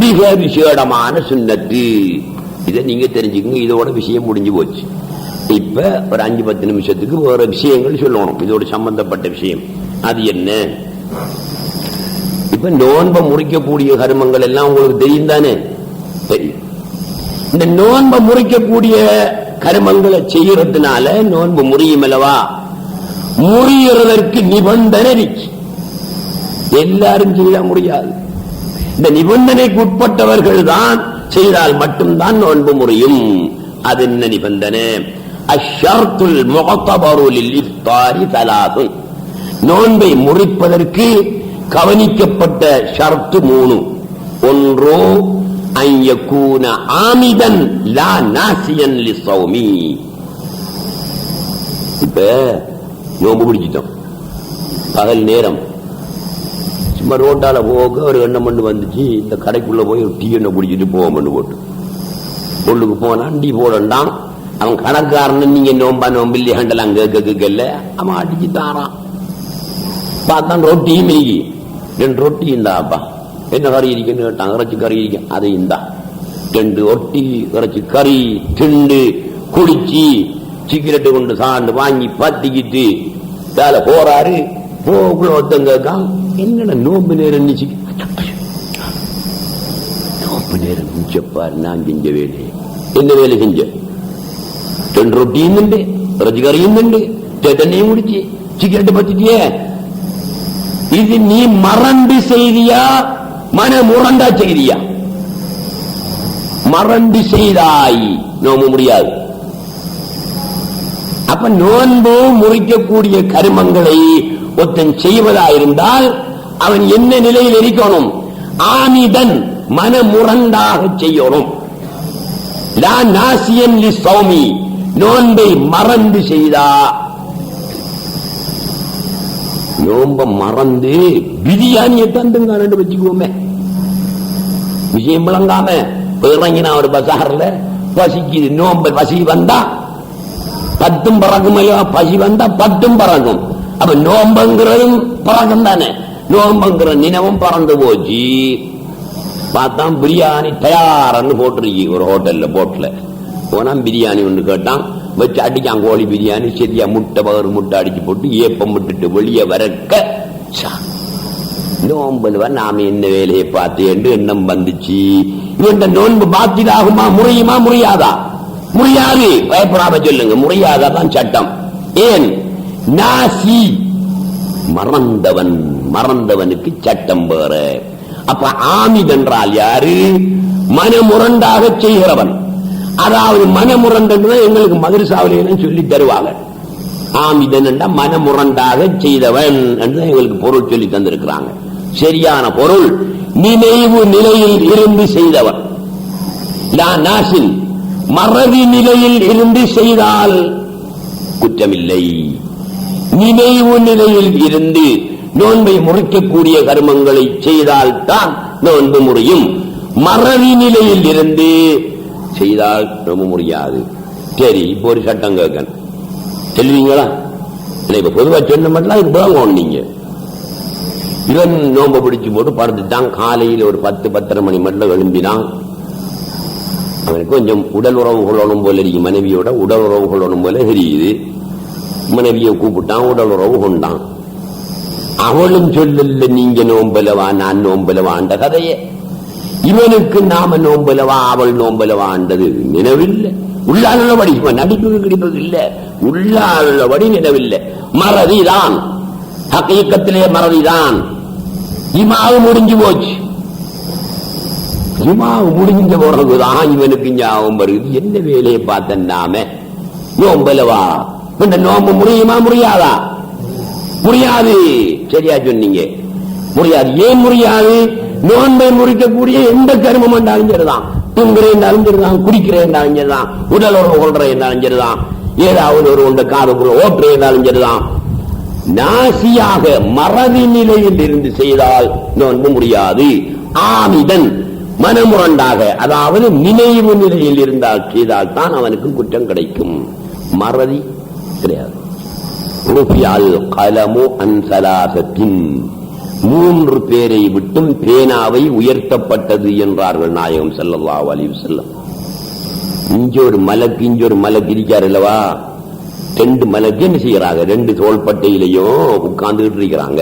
மிக விசேடமான சுன்னத்து. இதை நீங்க தெரிஞ்சுக்கங்க. இதோட விஷயம் முடிஞ்சு போச்சு. இப்ப ஒரு 5-10 நிமிஷத்துக்கு வேற விஷயங்கள் சொல்லணும், இதோட சம்பந்தப்பட்ட விஷயம். அது என்ன? இப்ப நோன்பை முறிக்கக்கூடிய கர்மங்கள் எல்லாம் உங்களுக்கு தெரியும் தானே? தெரியும். இந்த நோன்பை முறிக்கக்கூடிய கர்மங்களை செய்யறதுனால நோன்பு முறியும் அல்லவா? முறியறதற்கு நிபந்தனை இருக்கு. எல்லாரும் செய்ய முடியாது. இந்த நிபந்தனைக்கு உட்பட்டவர்கள் தான் செய்தால் மட்டும்தான் நோன்பு முறியும். அது என்ன நிபந்தனை? அஷ்ஷர்துல் முஅத்தபரு லில் இஃப்தாரி தலாதுன். நோன்பை முறிப்பதற்கு கவனிக்கப்பட்ட ஷர்த்து 3. ஒன்று, அன் யகூன ஆமிதன் லா நாசியன் லிஸ்ஸௌமி. இப்ப நோன்பு பிடிச்சிட்டோம், பகல் நேரம், சும்மா ரோட்டால போக ஒரு எண்ணம் பண்ணு வந்துச்சு, இந்த கடைக்குள்ள போய் ஒரு டீ எண்ணெய் குடிச்சிட்டு போவோம்னு போட்டு பொண்ணுக்கு போனான், டீ போடண்டான். அவன் கணக்காரன் நீங்க நோம்பா நோம்பில்லி ஹண்டலாம் கேட்கல, அவன் அடிச்சு தாரான். பார்த்தான் ரொட்டியும் மிகி 2 ரொட்டி இந்தாப்பா, என்ன கறி இருக்குன்னு கேட்டான். இறைச்சி கறி இருக்கு, அதை இந்தா. 2 ரொட்டி இறைச்சி கறி திண்டு குடிச்சு சிகரெட்டு கொண்டு சாண்டு வாங்கி பத்திக்கிட்டு வேலை போறாரு. போக்குள்ள ஒருத்தங்க கேட்கான், என்னடா நோம்பு நேரம் நிச்சு, நோம்பு நேரம் நிச்சப்பாரு, நான் செஞ்ச வேலை என்ன வேலை செஞ்ச? 2 ரொட்டியும் திண்டு இறைச்சி கறியும் திண்டு தண்ணியும் குடிச்சு சிகரெட்டு பத்திட்டியே. இது நீ மறந்து செய்தியா மன முரண்டா செய்தியா? மறந்து செய்தாய், நோம்பு முடியாது. அப்ப நோன்பு முறிக்கக்கூடிய கர்மங்களை ஒருத்தன் செய்வதாயிருந்தால் அவன் என்ன நிலையில் இருக்கணும்? ஆமிதன், மனமுரண்டாக செய்யணும். லா நாசியன் லிஸ்ஸௌமி, நோன்பை மறந்து செய்தா. நோம்ப மறந்து பிரியாணியை தந்துங்க வச்சுக்குவோமே, விஷயம் விளங்காம இறங்கினா ஒரு பசார்ல பசிக்குது, நோம்ப பசி வந்தா 10 பறக்கும், பசி வந்தா 10 பறக்கும். அப்ப நோம்புங்கிறதும் பறக்கும் தானே, நோம்புங்கிற நினைவும் பறந்து போச்சு. பார்த்தான் பிரியாணி தயார்னு போட்டிருக்கு ஒரு ஹோட்டல்ல. போட்ல போனா பிரியாணி ஒன்று கேட்டான், வச்சு அடிக்கான் கோழி பிரியாணி சரியா முட்டை பகர் முட்டை அடிச்சு போட்டு ஏப்பம் விட்டுட்டு வெளியே வரக்க நோம்புல நாம என்ன வேலையை பார்த்து என்று எண்ணம் வந்துச்சு. இந்த நோன்பு பாத்திலாகுமா, முறையுமா, முறையாதா? முறையாது. பயப்படாம சொல்லுங்க, முறையாதான் சட்டம். ஏன்? நாசி மறந்தவனுக்கு சட்டம் வேற. அப்ப ஆமித் என்றால் யாரு? மனமுரண்டாக செய்கிறவன். அதாவது மனமுரண்டு எங்களுக்கு மதரசாவில சொல்லி தருவாங்க. ஆமிதன் என்றா மனமுரண்டாக செய்தவன் என்று எங்களுக்கு பொருள் சொல்லி தந்திருக்கிறாங்க. சரியான பொருள் நினைவு நிலையில் இருந்து செய்தவன். நாசின் மறதி நிலையில் இருந்து செய்தால் குற்றமில்லை. நினைவு நிலையில் இருந்து நோன்பை முறிக்கக்கூடிய கர்மங்களை செய்தால் தான் நோன்பு முறியும். மறதி நிலையில் இருந்து செய்தால் நோன்பு முடியாது. சரி, இப்போ ஒரு சட்டம் கேட்கணும், சொல்லுவீங்களா? இப்ப பொதுவா சொன்ன மட்டும் இப்பதான் நீங்க இவன் நோன்பை பிடிச்சு போட்டு படுத்துட்டான். காலையில் ஒரு 10-10:30 மணி மட்டும் எழும்பினான். அவனுக்கு கொஞ்சம் உடல் உறவு கொள்ளணும் போல இருக்கு. மனைவியோட உடல் உறவு கொள்ளணும் போல தெரியுது. மனைவியை கூப்பிட்டான், உடல் உறவு கொண்டான். அவளும் சொல்லல நீங்க நோம்பலவா நான் நோம்பலவாண்ட கதையே. இவனுக்கு நாம நோம்பலவா அவள் நோம்பலவாண்டது நினைவில்லை. உள்ளாளபடி நடிப்பு கிடைப்பது இல்ல, உள்ளாளபடி நினைவில்லை. மறதிதான், ஹக்கீக்கத்திலே மறதிதான். இமாவு முடிஞ்சு போச்சு. இமாவு முடிஞ்ச போறதுதான் இவனுக்கு ஞாபகம் வருது. என்ன வேலையை பார்த்த நாம நோம்பலவா இந்த நோம்பு முடியுமா, முடியாதா? முடியாது. சரியா சொன்னீங்க, முடியாது. ஏன் முடியாது? நோன்பை முறிக்கக்கூடிய எந்த கர்மம் என்றாலும் சரிதான், தூங்குறேன் சரிதான், குடிக்கிறேன் சரிதான், உடல் உறவு கொள்றேன் சரிதான், ஏதாவது ஒரு ஒன்றை காதுக்குள்ள ஓட்டுறேன் சரிதான், நாசியாக மறதி நிலையில் இருந்து செய்தால் நோன்பு முடியாது. ஆமிதன் மனமுரண்டாக, அதாவது நினைவு நிலையில் இருந்தால் செய்தால் தான் அவனுக்கு குற்றம் கிடைக்கும். மறதி கிடையாது. கலமு அன்சலாசத்தின் 3 பேரை விட்டும் பேனாவை உயர்த்தப்பட்டது என்றார்கள் நாயகம் ஸல்லல்லாஹு அலைஹி வஸல்லம். இஞ்சொரு மலக்கு இருக்காரு அல்லவா? 2 மலக்கு என்ன செய்யறாங்க? 2 தோள்பட்டையிலையும் உட்கார்ந்துட்டு இருக்கிறாங்க.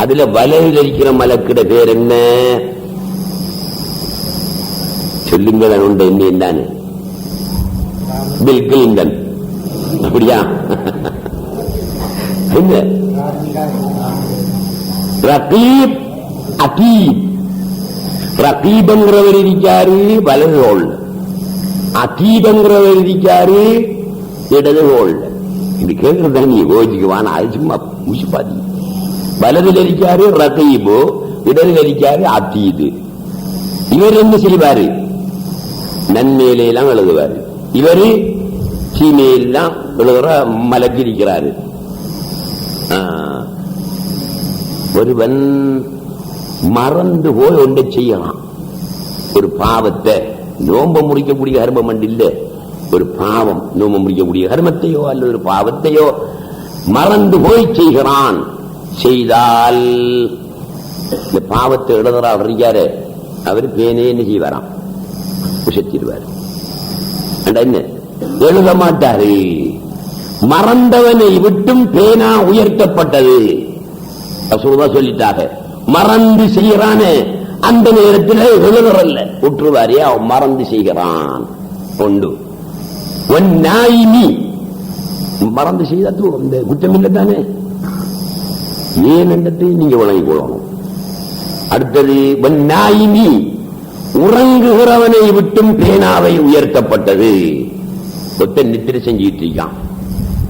அதுல வலையில் இருக்கிற மலக்கிட பேர் என்ன சொல்லுங்கள்? என்னன்னு? Bill Clinton. அப்படியா? ரகீப் அதீப். ரகீப்ங்கிறவர் இருக்காரு வலதுகோள், அதீப்ங்கிறவர் இருக்காரு இடதுகோள். இது கேட்கறது நீ யோசிக்குவான, அது சும்மா முசிப்பாதி. வலதுல இருக்காரு ரகீபு, இடதுல இருக்காரு அதீது. இவர் என்ன செய்வாரு? நன்மையில எல்லாம் எழுதுவாரு. இவரு சீமையெல்லாம் எழுதுற மலக்கு இருக்கிறாரு. ஒருவன் மறந்து போய் ஒன்றை செய்யலாம். ஒரு பாவத்தை, நோம்ப முடிக்கக்கூடிய கர்மம் இல்ல, ஒரு பாவம், நோம்ப முடிக்கக்கூடிய கர்மத்தையோ அல்லது ஒரு பாவத்தையோ மறந்து போய் செய்கிறான். செய்தால் இந்த பாவத்தை எழுதுறார் இருக்காரு, அவர் பேனே என்ன செய்வாராம்? உசத்திடுவார். என்ன எழுத மாட்டாரு. மறந்தவனை விட்டும் பேனா உயர்த்தப்பட்டது. சொல்லிட்டாங்க. மறந்து செய்யறானே அந்த நேரத்தில் எழுதுறல்ல, உற்றுவாரே அவன் மறந்து செய்கிறான். கொண்டு மறந்து செய்தது இந்த குற்றம் இல்லை தானே? ஏன் என்றதை நீங்க வழங்கிக் கொள்ளணும். அடுத்தது நாயினி, உறங்குகிறவனை விட்டும் பேனாவை உயர்த்தப்பட்டது. ஒத்த நித்திரை செஞ்சுட்டு இருக்கான்,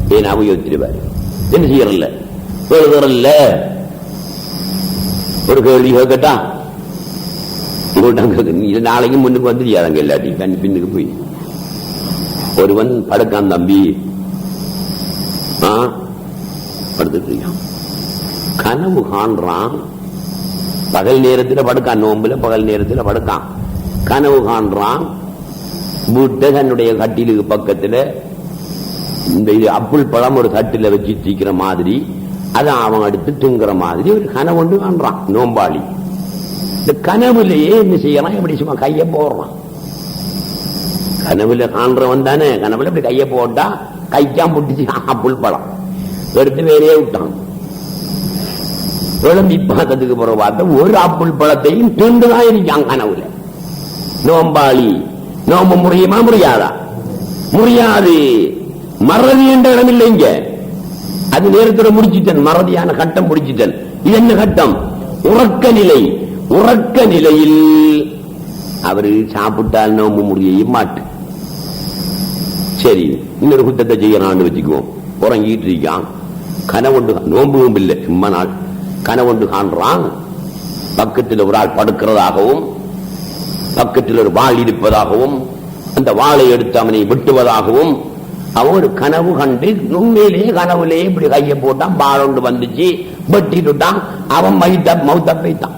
பேனாவை உயர்த்திடுவார். என்ன செய்யறல்ல, எழுதுறல்ல. ஒரு கேள்வி கேட்கட்டா? நாளைக்கு முன்னுக்கு வந்துருக்காங்க இல்லாட்டி கண் பின்னுக்கு போய். ஒருவன் படுக்கான் தம்பி, படுத்துட்டு இருக்கான். கனவு காண்றான். பகல் நேரத்தில் படுக்கான், நோம்புல பகல் நேரத்தில் படுக்கான். கனவு காண்றான். வீட்டை தன்னுடைய கட்டிலுக்கு பக்கத்தில் இந்த அப்புள் பழம் ஒரு தட்டில வச்சு தீக்கிற மாதிரி, அதை அவன் எடுத்து தூங்குற மாதிரி ஒரு கனவு ஒன்று காண்றான் நோம்பாளி. இந்த கனவுலேயே என்ன செய்யறான்? எப்படி சும்மா கையை போடுறான். கனவுல காண்றவன் தானே. கனவுல இப்படி கைய போட்டா கைக்கான் புட்டிச்சு ஆப்பிள் பழம் எடுத்து வேலையே விட்டான். விளம்பி பார்த்ததுக்கு பிறகு பார்த்தா ஒரு ஆப்பிள் பழத்தையும் திண்டுதான் இருக்கான் கனவுல. நோம்பாளி நோம்பு முடியுமா முடியாதா? முடியாது. மறதி என்ற இடம் இல்லைங்க. அது நேரத்தில் முடிச்சுட்டேன். மறதியான கட்டம் முடிச்சுட்டேன். இது என்ன கட்டம்? உறக்க நிலை. உறக்க நிலையில் அவரு சாப்பிட்டால் நோம்பு முடிய மாட்டு. சரி, இன்னொரு குத்தத்தை செய்யறான்னு வச்சுக்குவோம். உறங்கிட்டு இருக்கான். கனவொண்டு நோம்பும் இல்லை, சும்மா நாள் கனவொண்டு காண்றான். பக்கத்தில் ஒரு ஆள் படுக்கிறதாகவும் பக்கத்தில் ஒரு வாள் இருப்பதாகவும் அந்த வாளை எடுத்து அவனை வெட்டுவதாகவும் அவன் ஒரு கனவு கண்டு உண்மையிலேயே கனவுலேயே இப்படி கையை போட்டான். வாள் ஒன்று வந்துச்சு, வெட்டிட்டுட்டான். அவன் மௌத்தா போய்த்தான்.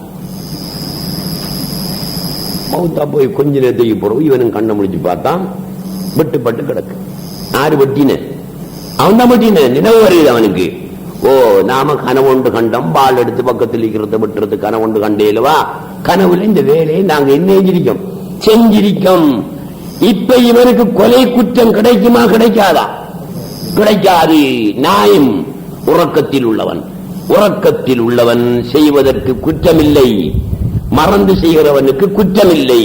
மௌத்தா போய் கொஞ்ச நேரத்துக்கு போறோம். இவனும் கண்ணை முடிச்சு பார்த்தான். வெட்டுப்பட்டு கிடக்கு. யாரு வெட்டின? அவன் தான் வெட்டின. நினைவு வருது அவனுக்கு. ஓ, நாம கனவொண்டு கண்டம், பால் எடுத்து பக்கத்தில் இருக்கிறத விட்டுறது கனவொண்டு கண்டேலுவா. கனவுல இந்த வேலையை நாங்க என்ன செஞ்சிருக்கோம். இப்ப இவனுக்கு கொலை குற்றம் கிடைக்குமா கிடைக்காதா? கிடைக்காது. நாயம் உறக்கத்தில் உள்ளவன். உறக்கத்தில் உள்ளவன் செய்வதற்கு குற்றமில்லை. மறந்து செய்கிறவனுக்கு குற்றமில்லை.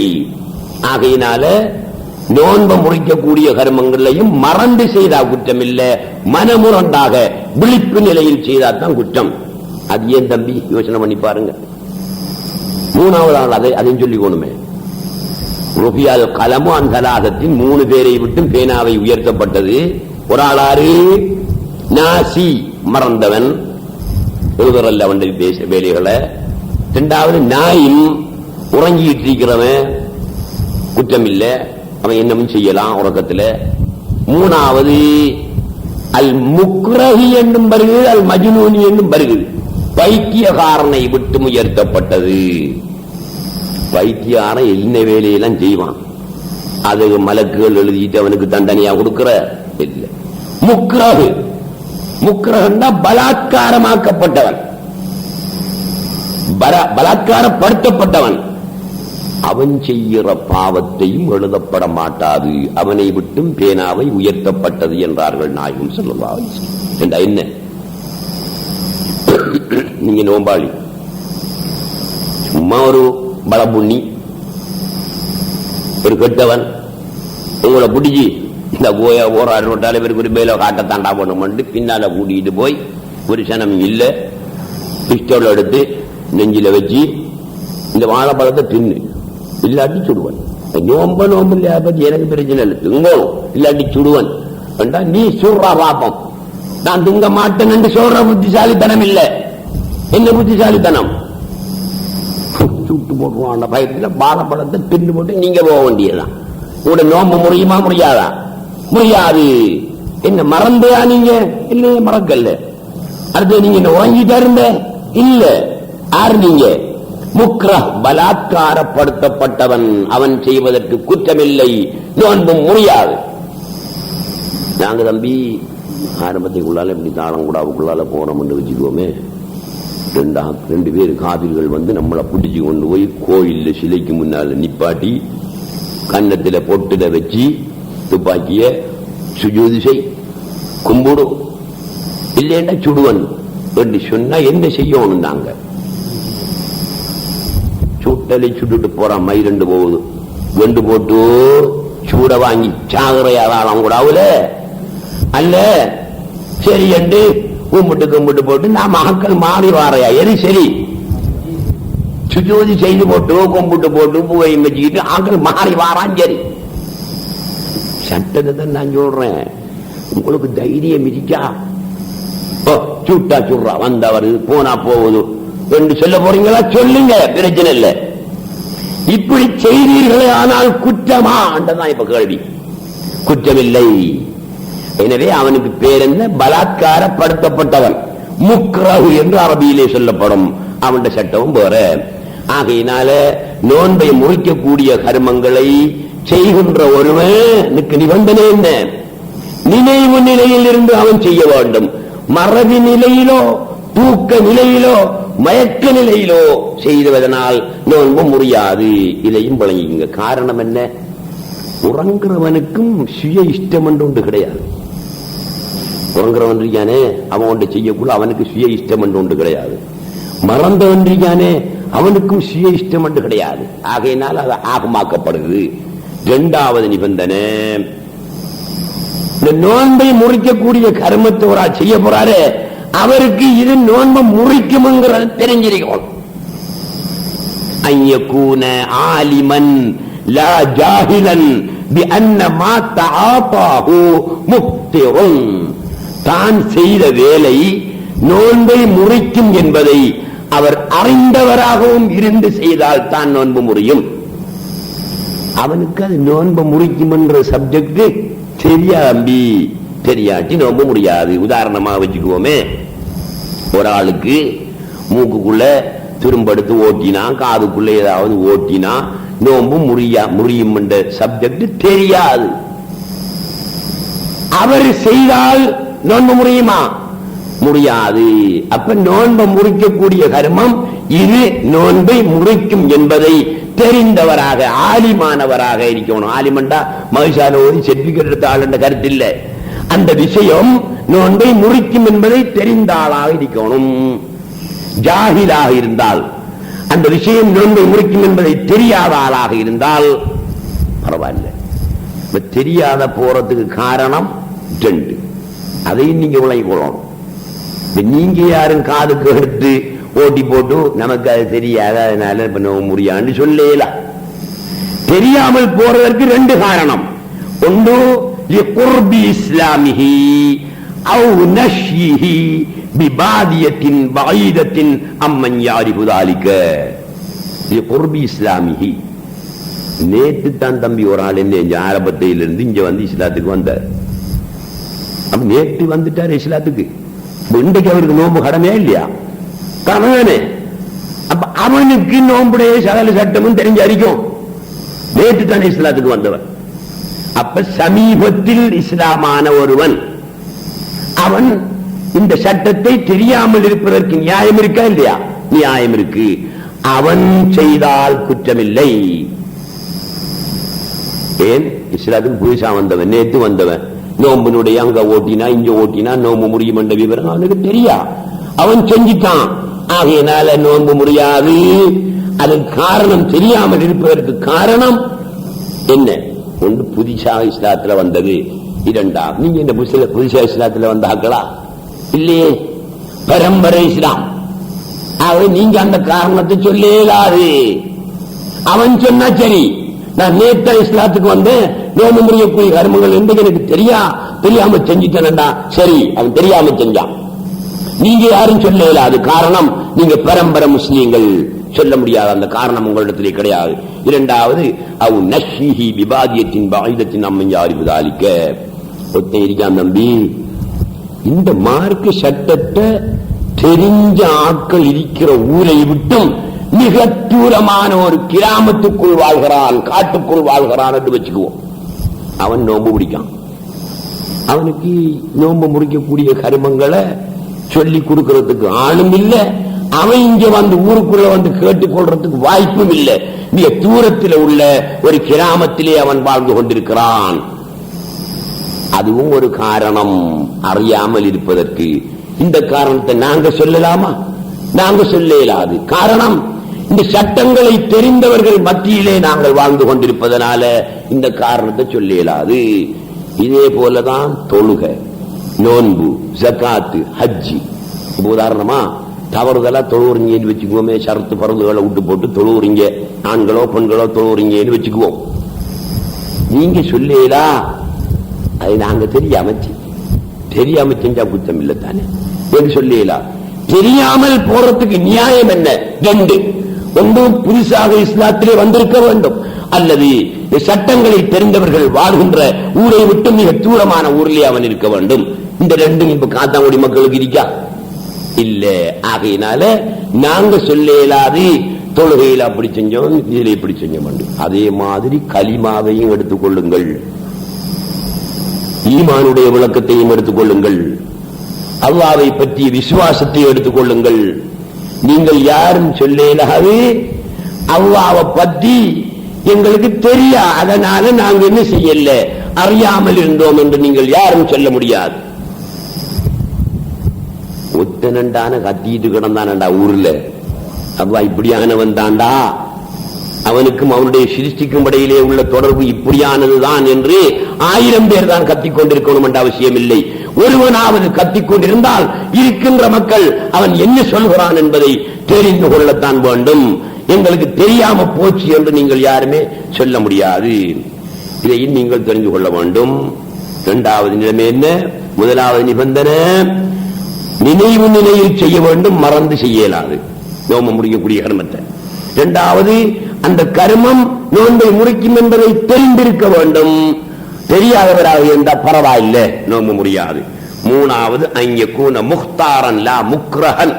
ஆகையினால நோன்பு முறிக்கக்கூடிய கர்மங்களையும் மறந்து செய்தா குற்றம் இல்ல, மனமுரண்டாக விழிப்பு நிலையில் செய்தாதான் குற்றம். அது ஏன் தம்பி யோசனை பண்ணி பாருங்க. மூணாவது ஆள் அதையும் சொல்லிக்கணுமே. ருபியால் கலமு அந்தலாகத்தின் 3 பேரை விட்டு பேனாவை உயர்த்தப்பட்டது. ஒரு ஆளாறு நாசி மறந்தவன், எழுதுறல்ல அவன் பேச வேலைகளை. இரண்டாவது நாயும் உறங்கிட்டு இருக்கிறவன் குற்றம் இல்லை, அவன் என்னமும் செய்யலாம் உறக்கத்தில். மூணாவது அல் முக்ரஹி என்னும் வருகிறது, அல் மஜ்னூனி என்னும் வருகிறது. பைத்தியகாரனை விட்டு உயர்த்தப்பட்டது. பைத்தியாரன் என்ன வேலையெல்லாம் செய்வான், அது மலக்குகள் எழுதிட்டு அவனுக்கு தண்டனையா கொடுக்கிற இல்ல. முக்ரஹு, முக்ரஹன்னா பலாத்காரமாக்கப்பட்டவன், பலாத்காரப்படுத்தப்பட்டவன். அவன் செய்கிற பாவத்தையும் எழுதப்பட மாட்டாது. அவனை விட்டும் பேனாவை உயர்த்தப்பட்டது என்றார்கள் நாயகம் ஸல்லல்லாஹு அலைஹி வஸல்லம். என்ன நீங்க நோம்பாளி, சும்மா ஒரு பலபுண்ணி, ஒரு கெட்டவன் உங்களை பிடிச்சி இந்த கோய ஓராறு இவருக்கு ஒரு மேல காட்டத்தாண்டா பண்ணுமெண்டு பின்னால கூட்டிட்டு போய் ஒரு சனம் இல்ல பிஸ்டோல் எடுத்து நெஞ்சில வச்சு இந்த வாழைப்பழத்தை தின்னு, இல்லாட்டி சுடுவன். நோம்ப நோம்பு இல்லையா பத்தி எனக்கு பிரச்சனை இல்லை, திங்கணும் இல்லாட்டி சுடுவன். நீ சொல்றா பாப்போம், நான் திங்க மாட்டேன் என்று சொல்ற புத்திசாலித்தனம் இல்லை. என்ன புத்திசாலித்தனம்? சுட்டு போட்டுருவான் பயத்தில் வாழைப்பழத்தை தின்னு போட்டு நீங்க போக வேண்டியதுதான். உங்களோட நோம்பு முடியுமா முடியாதா? முடியாது. என்ன மறந்தையா நீங்க? இல்லையே, மறக்கல்ல. அடுத்து நீங்க என்ன உறங்கிட்டா இருந்த? இல்ல. யாரு நீங்க? முக்ரஹ், பலாத்காரப்படுத்தப்பட்டவன். அவன் செய்வதற்கு குற்றமில்லை, நோன்பும் முடியாது. நாங்க தம்பி ஆரம்பத்துக்குள்ளால இப்படி தாளங்குடாவுக்குள்ளால போனோம் என்று வச்சுக்கோமே, 2 பேர் காவிர்கள் வந்து நம்மளை பிடிச்சு கொண்டு போய் கோயில்ல சிலைக்கு முன்னால நிப்பாட்டி கன்னத்தில பொட்டுல வச்சு துப்பாக்கிய சுஜூது செய், கும்பிடு, இல்லைன்னா சுடுவன் என்று சொன்னா என்ன செய்யணும்? நாங்க சுட்டலை சுட்டுட்டு போறான், மயிரண்டு போகுது, வெண்டு போட்டு சூட வாங்கி சாகுறையாதாளம் கூட அவல அல்ல. சரி என்று கும்பிட்டு போட்டு நான் மக்கள் மாறி வாரையா? எது சரி? சுஜூதி செய்து போட்டு கும்பிட்டு போட்டு பூவை வச்சுக்கிட்டு ஆக்கள் மாறி வாரான். சரி, சட்டத்தை தான் நான் சொல்றேன். உங்களுக்கு தைரியம் இருக்கா? சுட்டா சுடுறா, வந்தவர் போனா போகுது என்று சொல்ல போறீங்களா? சொல்லுங்க, பிரச்சனை இல்லை. இப்படி செய்தீர்களே ஆனால் குற்றமா என்றதான் இப்ப கேள்வி. குற்றமில்லை. எனவே அவனுக்கு பேர் என்ன? பலாத்காரப்படுத்தப்பட்டவன், முக்ரஹு என்று அரபியிலே சொல்லப்படும். அவனுடைய சட்டமும் வேற. ஆகையினால நோன்பை முறிக்கக்கூடிய கர்மங்களை செய்கின்ற ஒருவனுக்கு நிபந்தனை என்ன? நினைவு நிலையில் இருந்து அவன் செய்ய வேண்டும். மறதி நிலையிலோ தூக்க நிலையிலோ மயக்க நிலையிலோ செய்துவதனால் நோன்பு முடியாது. இதையும் வழங்கிங்க. காரணம் என்ன? உறங்குறவனுக்கும் சுய இஷ்டம் என்று ஒன்று கிடையாது. உறங்குறவன் இருக்கானே அவன் ஒன்று செய்யக்குள்ள அவனுக்கு சுய இஷ்டம் என்று ஒன்று கிடையாது. மறந்தவன் இருக்கானே அவனுக்கும் சுய இஷ்டம் என்று கிடையாது. ஆகையினால் அது ஆகமாக்கப்படுகிறது. இரண்டாவது நிபந்தனை, இந்த நோன்பை முறிக்கக்கூடிய கர்மத்தை ஒரு ஆள் செய்ய போறாரு, அவருக்கு இது நோன்பை முறிக்கும்ங்கிறது தெரிஞ்சிருக்கும். ஐயக்கூன ஆலிமன் லா ஜாஹிலன் பிஅன்ன மா தஆபாஹு முஃப்திருன். தான் செய்த வேலை நோன்பை முறிக்கும் என்பதை அவர் அறிந்தவராகவும் இருந்து செய்தால் தான் நோன்பு முறியும். அவனுக்கு அது நோன்பு முறிக்கும் என்ற சப்ஜெக்ட் தெரியாம்பி, தெரியாட்டி நோன்பு முடியாது. உதாரணமா வச்சுக்குவோமே, ஒரு ஆளுக்கு மூக்குக்குள்ள திரும்படுத்து ஓட்டினா, காதுக்குள்ள ஏதாவது ஓட்டினா நோன்பு முறியும் என்ற சப்ஜெக்ட் தெரியாது. அவர் செய்தால் நோன்பு முறியுமா? முடியாது. அப்ப நோன்பை முறிக்கக்கூடிய கர்மம் இது நோன்பை முறிக்கும் என்பதை தெரிந்தவராக ஆலிமானவராக இருக்கணும். ஆலிமண்டா மகிஷால ஓதி சர்டிபிகேட் எடுத்த ஆள் என்ற கருத்து இல்லை. அந்த விஷயம் நோன்பை முறிக்கும் என்பதை தெரிந்த ஆளாக இருக்கணும். ஜாஹிலாக இருந்தால், அந்த விஷயம் நோன்பை முறிக்கும் என்பதை தெரியாத ஆளாக இருந்தால் பரவாயில்லை. தெரியாத போறதுக்கு காரணம் ரெண்டு, அதையும் நீங்க விளங்கிக்கொள்ளணும். நீங்க யாரும் காதுக்கு எடுத்து ஓட்டி போட்டு நமக்கு அது தெரியாத அதனால இப்ப நோவு முடியான்னு சொல்லலாம். தெரியாமல் போறதற்கு ரெண்டு காரணம். ஒன்று லிகுர்பி இஸ்லாமிஹி அவ் நஷ்யிஹி பிபாதியத்தின் பஈதத்தின் அம்மன் யாரிஃபு ذلك. லிகுர்பி இஸ்லாமிஹி, நேற்று தான் தம்பி ஒரு ஆள் என்ன ஆரம்பத்திலிருந்து இங்க வந்து இஸ்லாத்துக்கு வந்தார். அப்ப நேற்று வந்துட்டார் இஸ்லாத்துக்கு. இன்றைக்கு அவருக்கு நோன்பு கடமையா இல்லையா? கடமையானே. அப்ப அவனுக்கு நோன்புடைய சகல சட்டமும் தெரிஞ்சு அறிக்கும். நேற்று தான் இஸ்லாத்துக்கு வந்தவன். அப்ப சமீபத்தில் இஸ்லாமான ஒருவன், அவன் இந்த சட்டத்தை தெரியாமல் இருப்பதற்கு நியாயம் இருக்கா இல்லையா? நியாயம் இருக்கு. அவன் செய்தால் குற்றமில்லை. ஏன்? இஸ்லாத்துக்கு புதுசா வந்தவன், நேற்று வந்தவன். நோம்பினுடைய அங்க ஓட்டினா இங்க ஓட்டினா நோம்பு முடியும் என்ற விவரம் அவனுக்கு தெரியா, அவன் செஞ்சிட்டான். ஆகையினால நோன்பு முடியாது. அதன் காரணம் தெரியாமல் இருப்பதற்கு காரணம் என்ன? ஒன்று புதுசாக இஸ்லாத்துல வந்தது. இரண்டாம், நீங்க இந்த புதுசா இஸ்லாத்துல வந்தாங்களா இல்லையே, பரம்பரை இஸ்லாம். ஆக நீங்க அந்த காரணத்தை சொல்லலாது. அவன் சொன்னா சரி, நான் நேற்று இஸ்லாத்துக்கு வந்து நோம்பு முறியக்கூடிய கர்மங்கள் என்று எனக்கு தெரியாம செஞ்சுட்டேன்டா, சரி அவன் தெரியாம செஞ்சான். நீங்க யாரும் சொல்லல. அது காரணம் நீங்க பரம்பரை முஸ்லீம்கள், சொல்ல முடியாது. அந்த காரணம் உங்களிடத்திலே கிடையாது. இரண்டாவது, அவ் நஷ்ஹி பிபாதியத்தின் பஈதத்தின் அம்மன் யாரிஃபு ذلك. ஒருத்தன் இருக்கான் தம்பி, இந்த மார்க்க சட்டத்தை தெரிஞ்ச ஆட்கள் இருக்கிற ஊரை விட்டும் மிக தூரமான ஒரு கிராமத்துக்குள் வாழ்கிறான், காட்டுக்குள் வாழ்கிறான் என்று வச்சுக்குவோம். அவன் நோன்பு முடிக்கான். அவனுக்கு நோன்பு முடிக்கக்கூடிய கர்மங்களை சொல்லி கொடுக்கறதுக்கு ஆளும் இல்லை. அவன் இங்க வந்து ஊருக்குள்ள வந்து கேட்டுக்கொள்றதுக்கு வாய்ப்பும் இல்லை. மிக தூரத்தில் உள்ள ஒரு கிராமத்திலே அவன் வாழ்ந்து கொண்டிருக்கிறான். அதுவும் ஒரு காரணம், அறியாமல் இருப்பதற்கு. இந்த காரணத்தை நாங்க சொல்லலாமா? நாங்க சொல்லலாது. காரணம், இந்த சட்டங்களை தெரிந்தவர்கள் மத்தியிலே நாங்கள் வாழ்ந்து கொண்டிருப்பதனால இந்த காரணத்தை சொல்லலாது. இதே போலதான் தொழுகை, நோன்பு, ஜகாத்து, ஹஜ்ஜி. உதாரணமா தவறுதலா தொழுவுறீங்கன்னு வச்சுக்குவோமே, ஷரத்து பருந்துகளை விட்டு போட்டு தொழுவுறீங்க, ஆண்களோ பெண்களோ தொழுவுறீங்கன்னு வச்சுக்குவோம். நீங்க சொல்லலா, அது நாங்க தெரியாம செஞ்சா குற்றம் இல்லை தானே என்று சொல்லலாம். தெரியாமல் போறதுக்கு நியாயம் என்ன? ரெண்டு. ஒன்று, புதுசாக இஸ்லாத்திலே வந்திருக்க வேண்டும், அல்லது சட்டங்களை தெரிந்தவர்கள் வாழ்கின்ற ஊரை விட்டு மிக தூரமான ஊரிலே அவன் இருக்க வேண்டும். இந்த ரெண்டும் இப்ப காத்தாங்குடி மக்களுக்கு இருக்கா? இல்ல. ஆகையினால நாங்க சொல்லலாது, தொழுகையில் அப்படி செஞ்சோம், இதில் இப்படி செஞ்சோம். அதே மாதிரி கலிமாவையும் எடுத்துக் கொள்ளுங்கள், ஈமானுடைய விளக்கத்தையும் எடுத்துக் கொள்ளுங்கள், அல்லாஹ்வை பற்றிய விசுவாசத்தை எடுத்துக் கொள்ளுங்கள். நீங்கள் யாரும் சொல்லலாது அல்லாஹ்வை பற்றி எங்களுக்கு தெரியா, அதனால நாங்க என்ன செய்யல, அறியாமல் இருந்தோம் என்று நீங்கள் யாரும் சொல்ல முடியாது. ஒத்தனண்டான கத்திட்டு கிடந்தானண்டா ஊர்ல, அப்பா இப்படியானவன் தாண்டா, அவனுக்கும் அவனுடைய சிருஷ்டிக்கும் இடையிலே உள்ள தொடர்பு இப்படியானதுதான் என்று 1000 பேர் தான் கத்திக்கொண்டிருக்கணும் என்ற அவசியம் இல்லை. ஒருவனாவது கத்திக்கொண்டிருந்தால் இருக்கின்ற மக்கள் அவன் என்ன சொல்கிறான் என்பதை தெரிந்து கொள்ளத்தான் வேண்டும். எங்களுக்கு தெரியாம போச்சு என்று நீங்கள் யாருமே சொல்ல முடியாது. இதையும் நீங்கள் தெரிந்து கொள்ள வேண்டும். இரண்டாவது நிலைமை என்ன? முதலாவது நிபந்தனை நினைவு நிலையில் செய்ய வேண்டும், மறந்து செய்யலாது நோம்பு முடிக்கக்கூடிய கர்மத்தை. இரண்டாவது அந்த கர்மம் நோன்பை முறிக்கும் என்பதை தெரிந்திருக்க வேண்டும். தெரியாதவராக இருந்தால் பரவாயில்லை, நோம்பு முடியாது. மூணாவது அய்யகூன முக்தாரன் லா முக்ரஹன்,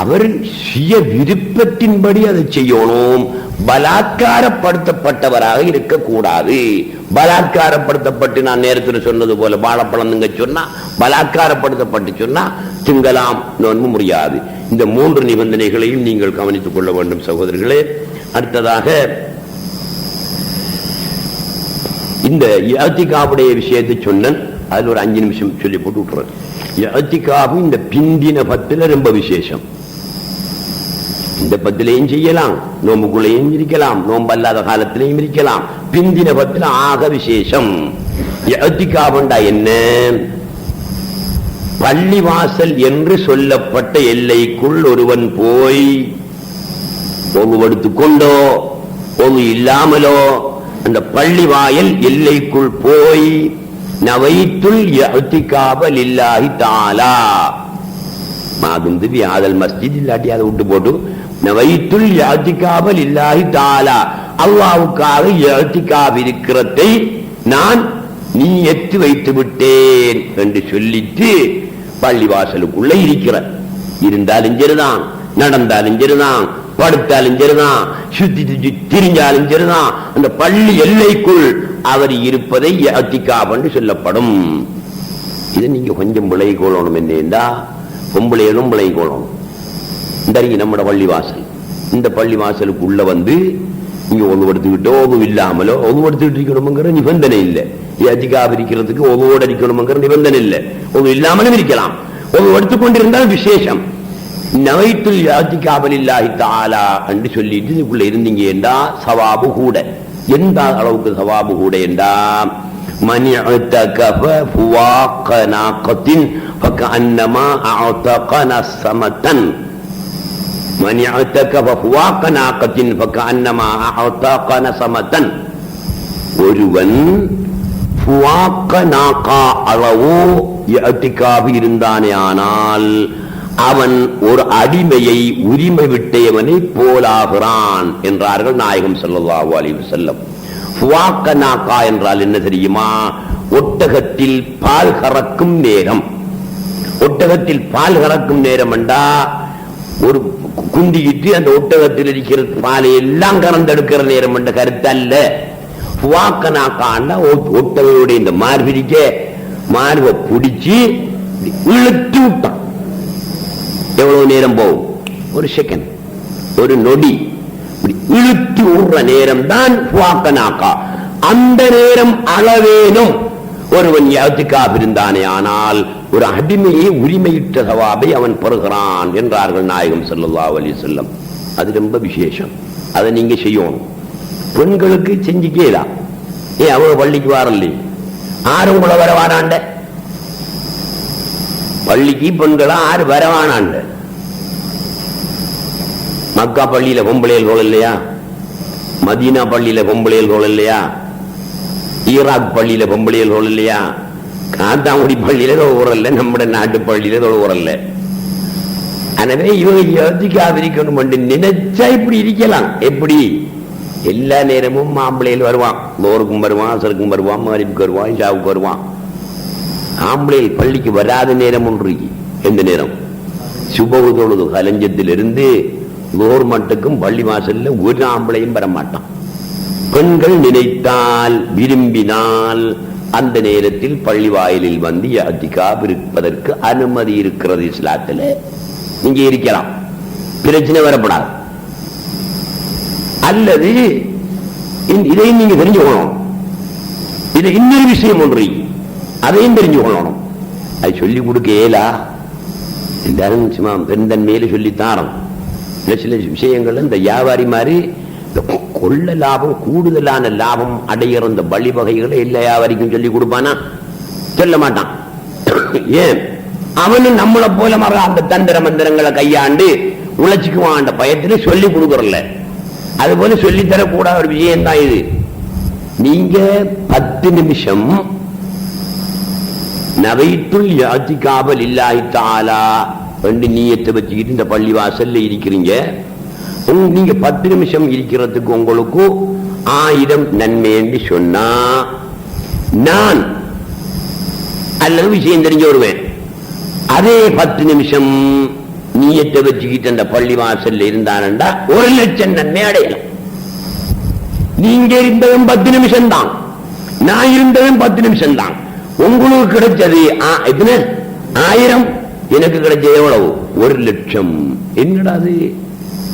அவர் சுய விருப்பத்தின்படி அதை செய்யணும், பலாத்காரப்படுத்தப்பட்டவராக இருக்கக்கூடாது. பலாத்காரப்படுத்தப்பட்டு நான் நேரத்தில் சொன்னது போல வாழைப்பழம் சொன்னா, பலாத்காரப்படுத்தப்பட்டு சொன்னா திங்கலாம், நோன்பு முடியாது. இந்த 3 நிபந்தனைகளையும் நீங்கள் கவனித்துக் கொள்ள வேண்டும் சகோதரர்களே. அடுத்ததாக இந்த இஅ்திகாஃபுடைய விஷயத்தை சொன்னேன், அதுல ஒரு 5 நிமிஷம் சொல்லி போட்டு விட்டுறேன். இஅ்திகாஃப் இந்த பிந்தின 10 ரொம்ப விசேஷம். இந்த 10 செய்யலாம், நோம்புக்குள்ளையும் இருக்கலாம், நோம்பு அல்லாத காலத்திலையும் இருக்கலாம். பிந்தின 10 ஆக விசேஷம். இஅ்திகாஃப் என்ன? பள்ளிவாசல் என்று சொல்லப்பட்ட எல்லைக்குள் ஒருவன் போய் ஒவ்வொடுத்துக் கொண்டோ ஒன்று இல்லாமலோ அந்த பள்ளி வாயல் எல்லைக்குள் போய் நவைத்துல் இஅ்திகாஃப லில்லாஹி தஆலா மாதும் திவி ஆதல் மஸ்ஜித் இல்லாட்டி அதை விட்டு போட்டு நவைத்துல் இஅ்திகாஃப லில்லாஹி தஆலா, அல்லாஹ்வுக்காக இஅ்திகாஃப் இருக்கிறதை நான் நியத்து வைத்து விட்டேன் என்று சொல்லிட்டு பள்ளிவாசலுக்குள்ள இருக்கிற இருந்தாலும் சரிதான், நடந்தாலும் சரிதான், படுத்தாலும் சரிதான், சுத்தி திரிஞ்சாலும் சரிதான், அந்த பள்ளி எல்லைக்குள் அவர் இருப்பதை இஅ்திகாஃப் என்று சொல்லப்படும். இதை நீங்க கொஞ்சம் விளங்கி கொள்ளணும். என்னண்டா பொம்பளையிலும் விளங்கி கொள்ளணும். இந்த நம்மட பள்ளிவாசல், இந்த பள்ளிவாசலுக்குள்ள வந்து நீங்க ஒன்று எடுத்துக்கிட்டோ ஒன்று இல்லாமலோ ஒன்று எடுத்துக்கிட்டு இருக்கணுங்கிற நிபந்தனை இல்லை. இஅ்திகாஃப் இருக்கிறதுக்கு ஒவ்வொரு அடிக்கணுங்கிற நிபந்தனை இல்லை. ஒன்று இல்லாமலும் இருக்கலாம், ஒன்று எடுத்துக்கொண்டிருந்தால் விசேஷம். நவைத்துல் இஅ்திகாஃப லில்லாஹி தஆலா என்று சொல்லிட்டு இதுக்குள்ள இருந்தீங்க என்றா சவாபு கூட. எந்த அளவுக்கு சவாபு கூட என்றா மன் இஅ்தகஃப ஃபுவாக நாகத்தின் ஃபகஅன்னமா அஅதக நஸ்மதன். மன் இஅ்தகஃப ஃபுவாக நாகத்தின் ஃபகஅன்னமா அஅதக நஸ்மதன். ஒருவன் ஃபுவாக நாகா அளவோ இஅ்திகாஃப் இருந்தானே ஆனால் அவன் ஒரு அடிமையை உரிமை விட்டவனை போலாகிறான் என்றார்கள் நாயகம் ஸல்லல்லாஹு அலைஹி வஸல்லம். ஃபுவாக நாகா என்றால் என்ன தெரியுமா? ஒட்டகத்தில் பால் கறக்கும் நேரம். ஒட்டகத்தில் பால் கறக்கும் நேரம் என்றா ஒரு குந்திக்கிட்டு அந்த ஒட்டகத்தில் இருக்கிற பாலை எல்லாம் கறந்தெடுக்கிற நேரம் என்ற கருத்து அல்ல. ஃபுவாக நாகாண்டா ஒட்டகங்களுடைய இந்த மார்பிடிக்க மார்பை பிடிச்சி இழுத்து விட்டான். எவ்வளவு நேரம் போகும்? ஒரு செகண்ட், ஒரு நொடி. இழுத்து விடுற நேரம் தான் ஃபுவாக நாகா. அந்த நேரம் அளவேனும் ஒருவன் இஅ்திகாஃப் இருந்தானே ஆனால் ஒரு அடிமையை உரிமையிட்ட சவாபை அவன் பெறுகிறான் என்றார்கள் நாயகம் ஸல்லல்லாஹு அலைஹி வஸல்லம். அது ரொம்ப விசேஷம். அதை நீங்க செய்யணும். பெண்களுக்கு செஞ்சுக்கலாம். அவங்க பள்ளிக்கு வரல, ஆறும் கூட வரவானாண்ட பள்ளிக்கு பெண்களா ஆறு வரவானாண்ட. மக்கா பள்ளியில பொம்பளையல் ரோல் இல்லையா? மதீனா பள்ளியில பொம்பளையல் ரோல் இல்லையா? ஈராக் பள்ளியில பொம்பளையல் ரோல் இல்லையா? காத்தாங்குடி பள்ளியில தொழுவுறல்ல, நம்முடைய நாட்டு பள்ளியில தொழுவுறல்ல. எனவே இவங்க இஅ்திகாஃப் இருக்கணும் என்று நினைச்சா இப்படி இருக்கலாம். எப்படி? எல்லா நேரமும் ஆம்பளையில் வருவான், லோருக்கும் வருவான், அசருக்கும் வருவான், மகரிபுக்கு வருவான், இஷாவுக்கு வருவான். ஆம்பளையில் பள்ளிக்கு வராத நேரம் ஒன்று. எந்த நேரம்? சுபஹ் தொழுது கலஞ்சத்திலிருந்து லோர் மட்டுக்கும் பள்ளி வாசல்ல ஒரு ஆம்பளையும் வரமாட்டான். பெண்கள் நினைத்தால் விரும்பினால் அந்த நேரத்தில் பள்ளி வாயிலில் வந்து இஅ்திகாஃப் இருப்பதற்கு அனுமதி இருக்கிறது இஸ்லாத்தில். நீங்க இருக்கலாம், பிரச்சனை வரப்படாது. அல்லது இதையும் நீங்க தெரிஞ்சுக்கணும். இது இன்னொரு விஷயம் ஒன்று, அதையும் தெரிஞ்சுக்கணும். அது சொல்லிக் கொடுக்க இயலா, எல்லாரும் சும்மா பெருந்தன்மையில சொல்லித்தாரோம். சில விஷயங்கள் இந்த வியாபாரி மாதிரி கொள்ள லாபம், கூடுதலான லாபம் அடைகிற இந்த வழிவகைகளை எல்லா வியாபாரிக்கும் சொல்லிக் கொடுப்பானா? சொல்ல மாட்டான். ஏன்? அவனும் நம்மளை போல மர அந்த தந்திர மந்திரங்களை கையாண்டு உழைச்சிக்குவான் பயத்துல சொல்லி கொடுக்கறல. அது போல சொல்லித்தரக்கூடாத ஒரு விஷயம் தான் இது. நீங்க 10 நிமிஷம் நவைத்துல் இஅ்திகாஃப லில்லாஹி தஆலா ரெண்டு நியத்தை வச்சுக்கிட்டு இந்த பள்ளி வாசல்ல இருக்கிறீங்க. நீங்க 10 நிமிஷம் இருக்கிறதுக்கு உங்களுக்கு 1000 நன்மை என்று சொன்னா, நான் அல்லது விஷயம் தெரிஞ்சு வருவேன். அதே 10 நிமிஷம் நியத்தை வச்சுக்கிட்டு அந்த பள்ளி வாசல்ல இருந்தானண்டா 1,00,000 நன்மை அடையலாம். நீங்க இருந்ததும் 10 நிமிஷம் தான், நான் இருந்ததும் 10 நிமிஷம் தான். உங்களுக்கு கிடைச்சது எத்தனை? 1000. எனக்கு கிடைச்சது எவ்வளவு? 1,00,000. என்னடா அது?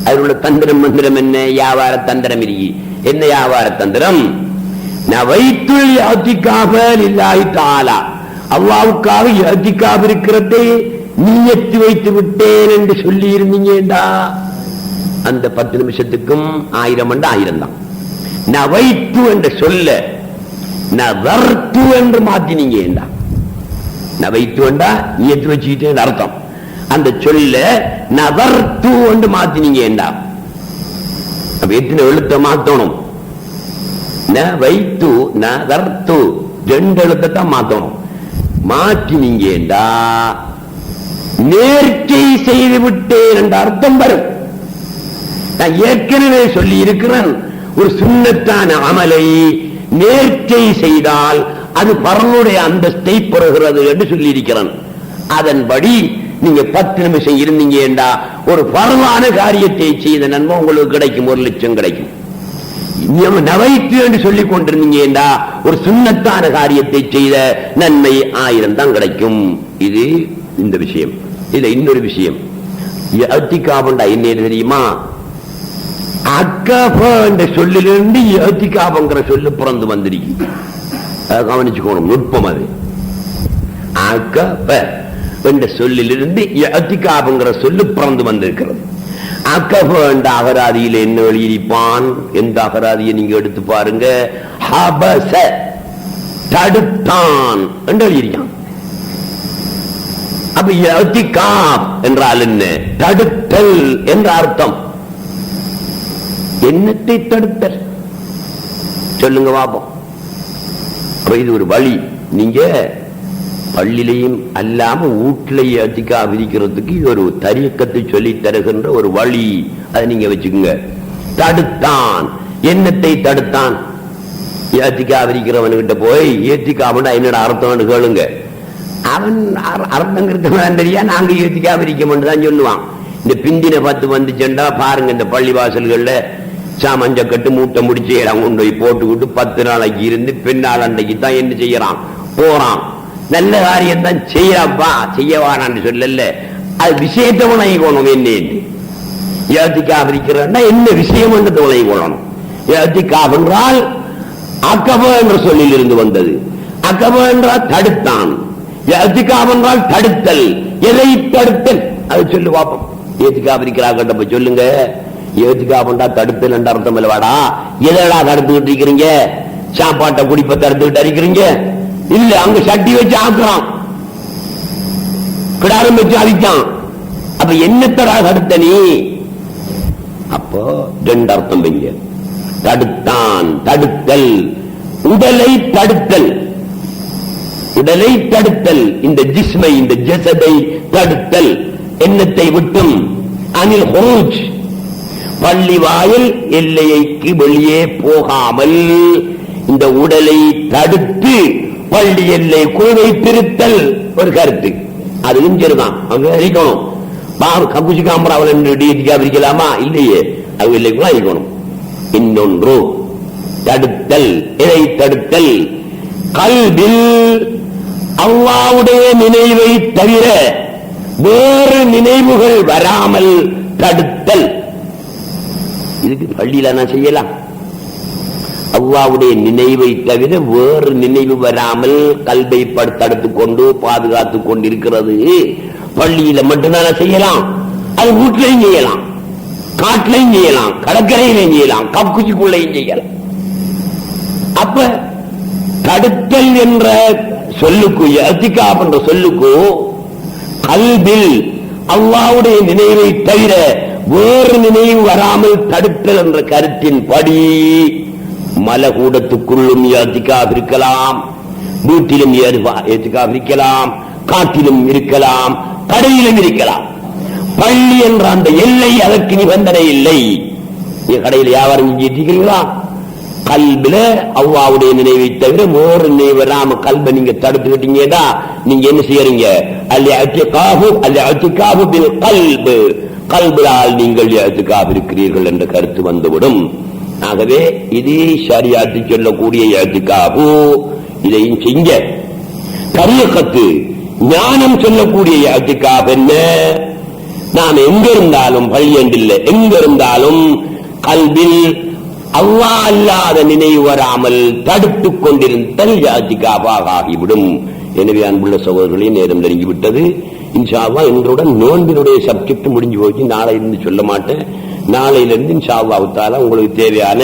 அதில் உள்ள தந்திரம் மந்திரம் என்ன? வியாபார தந்திரம் இருக்கு. என்ன வியாபார தந்திரம்? நவைத்துல் இஅ்திகாஃப லில்லாஹி தஆலா, அல்லாஹ்வுக்காக இஅ்திகாஃப் இருக்கிறதை நியத்து வைத்து விட்டேன் என்று சொல்லி இருந்தீங்கடா, அந்த 10 நிமிஷத்துக்கும் 1000 1000 தான். நவைத்து என்று சொல்ல நதர்த்து என்று மாத்தினீங்க. நவைத்து என்றா நியத்து வச்சுக்கிட்டே அர்த்தம். அந்த சொல்ல நதர்த்து என்று மாத்தினீங்க. அப்ப எத்தனை எழுத்தை மாத்தணும்? நவைத்து நதர்த்து 2 எழுத்தை தான் மாத்தணும். மாற்றினீங்கடா நேர்ச்சை செய்து விட்டேன் என்ற அர்த்தம் வரும். நான் ஏற்கனவே சொல்லி இருக்கிறேன், ஒரு சுன்னத்தான அமலை நேர்ச்சை செய்தால் அது பரனுடைய அந்தஸ்தை பெறுகிறது என்று சொல்லி இருக்கிறேன். அதன்படி நீங்க 10 நிமிஷம் இருந்தீங்கடா ஒரு பரவான காரியத்தை செய்த நன்மை உங்களுக்கு கிடைக்கும், 1,00,000 கிடைக்கும். நவைத்து என்று சொல்லிக் கொண்டிருந்தீங்கடா ஒரு சுன்னத்தான காரியத்தை செய்த நன்மை 1000 தான் கிடைக்கும். இது இந்த விஷயம். இதுல இன்னொரு விஷயம், இஅ்திகாஃப்னா என்ன தெரியுமா? அக்கஃப என்ற சொல்லிலிருந்து இஅ்திகாஃப்ங்கிற சொல்லு பிறந்து வந்திருக்கு. கவனிச்சுக்கணும், நுட்பம் அது. அக்கஃப என்ற சொல்லிலிருந்து இஅ்திகாஃப்ங்கிற சொல்லு பிறந்து வந்திருக்கிறது. அக்கஃப என்ற அகராதியில் என்ன எழுதியிருப்பான்? எந்த அகராதியை நீங்க எடுத்து பாருங்க. ஹபஸ, தடுத்தான் என்று எழுதியிருக்கான். அப்ப இஅ்திகாஃப் என்றால் என்ன? தடுத்தல் என்ற அர்த்தம். என்னத்தை தடுத்தல் சொல்லுங்க பாப்போம். அப்ப இது ஒரு வழி. நீங்க பள்ளியிலையும் அல்லாம வீட்டிலேயே இஅ்திகாஃப் இருக்கிறதுக்கு இது ஒரு தரீக்கத்தை சொல்லி தருகின்ற ஒரு வழி. அதை நீங்க வச்சுக்கோங்க. தடுத்தான், என்னத்தை தடுத்தான்? இஅ்திகாஃப் இருக்கிறவன்கிட்ட போய் இஅ்திகாஃப்னா என்னோட அர்த்தம்னு கேளுங்க. அவன் அர்த்தங்கிறது தெரியா, நாங்க இஅ்திகாஃப் இருக்க மட்டும் தான் சொல்லுவான். இந்த பிந்தின 10 வந்துச்சுண்டா பாருங்க, இந்த பள்ளி வாசல்கள்ல சாமஞ்ச கட்டு மூட்டை முடிச்சு இடம் கொண்டு போய் போட்டுக்கிட்டு 10 நாளைக்கு இருந்து பின்னால் அன்றைக்கு தான் என்ன செய்யறான்? போறான். நல்ல காரியம் தான் செய்யறாப்பா, செய்யவானான்னு சொல்லல. அது விஷயத்தை உணவிக்கணும். என்ன இஅ்திகாஃப் இருக்கிறன்னா என்ன விஷயம் என்று உணவிக்கணும். இஅ்திகாஃப் என்றால் அக்கஃப என்ற சொல்லில் இருந்து வந்தது. அக்கஃப என்றால் தடுத்தான், இஅ்திகாஃப் என்றால் தடுத்தல். எதை தடுத்தல்? அது சொல்லு பாப்போம். இஅ்திகாஃப் இருக்கிறாங்க போய் சொல்லுங்க. இஅ்திகாஃப் என்றால் தடுத்தல் என்ற அர்த்தம் இல்லவாடா. எதடா தடுத்துக்கிட்டு இருக்கிறீங்க? சாப்பாட்டை குடிப்பை தடுத்துக்கிட்டு இருக்கிறீங்க? இல்ல, அங்க சட்டி வச்சு ஆக்குறான், கிடாரம் வச்சு அழிச்சான். அப்ப என்னத்தடா தடுத்த நீ? அப்போ 2 அர்த்தம் வைங்க. தடுத்தான், தடுத்தல், உடலை தடுத்தல். உடலை தடுத்தல், இந்த ஜிஸ்மை, இந்த ஜஸதை தடுத்தல். என்னத்தை விட்டும்? அனில் ஹுரூஜ், பள்ளி வாயில் எல்லைக்கு வெளியே போகாமல் இந்த உடலை தடுத்து பள்ளி எல்லைக்குள் வைத்திருத்தல் ஒரு கருத்து. அதுவும் சரிதான், அங்க அழிக்கணும். கம்புசி காமராவல் இருக்கலாமா? இல்லையே, அது எல்லைக்குள்ள அழிக்கணும். இன்னொன்று தடுத்தல். எதை தடுத்தல்? கல்வில் அல்லாஹ்வுடைய நினைவை தவிர வேறு நினைவுகள் வராமல் தடுத்தல். இதுக்கு பள்ளியில நான் செய்யலாம். அல்லாஹ்வுடைய நினைவை தவிர வேறு நினைவு வராமல் கல்வை தடுத்துக் கொண்டு பாதுகாத்துக் கொண்டிருக்கிறது பள்ளியில மட்டும்தானே செய்யலாம். அது வீட்டிலையும் செய்யலாம், காட்டிலையும் செய்யலாம், கடற்கரையிலையும் செய்யலாம், கக்குச்சிக்குள்ளையும் செய்யலாம். அப்ப தடுத்தல் என்ற சொல்லுக்கு, இஅ்திகாஃப் என்ற சொல்லுக்கு கல்பில் அல்லாஹ்வுடைய நினைவை தவிர வேறு நினைவு வராமல் தடுத்தல் என்ற கருத்தின் படி மலகூடத்துக்குள்ளும் இஅ்திகாஃப் இருக்கலாம், வீட்டிலும் இஅ்திகாஃப் இருக்கலாம், காட்டிலும் இருக்கலாம், கடையிலும் இருக்கலாம். பள்ளி என்ற அந்த எல்லை அதற்கு நிபந்தனை இல்லை. கடையில் வியாபாரம் செஞ்சிருக்கீங்களா? கல்பில அல்லாஹ்வுடைய நினைவை தவிர வேறு நினைவு வராம கல்பை நீங்க தடுத்துக்கிட்டீங்கன்னா நீங்க என்ன செய்யறீங்க? அல்-இஅ்திகாஃபு பில் கல்ப், கல்பிலால் நீங்கள் இஅ்திகாஃப் இருக்கிறீர்கள் என்ற கருத்து வந்துவிடும். ஆகவே இது ஷரியாத்து சொல்லக்கூடிய இஅ்திகாஃப், இதையும் செய்ய. தரீகத்து ஞானம் சொல்லக்கூடிய இஅ்திகாஃப் என்ன? நாம் எங்க இருந்தாலும், பள்ளி என்றில்லை, எங்க இருந்தாலும் கல்பில் அல்லாஹ் அல்லாத நினைவு வராமல் தடுத்துக் கொண்டிருந்தல் இஅ்திகாஃபாக ஆகிவிடும். எனவே அன்புள்ள சகோதரர்களே, நேரம் நெருங்கிவிட்டது. இன்ஷா அல்லாஹ் இன்றுடன் நோன்பினுடைய சப்ஜெக்ட் முடிஞ்சு போச்சு. நாளையிலிருந்து சொல்ல மாட்டேன். நாளையிலிருந்து இன்ஷா அல்லாஹ் தஆலா உங்களுக்கு தேவையான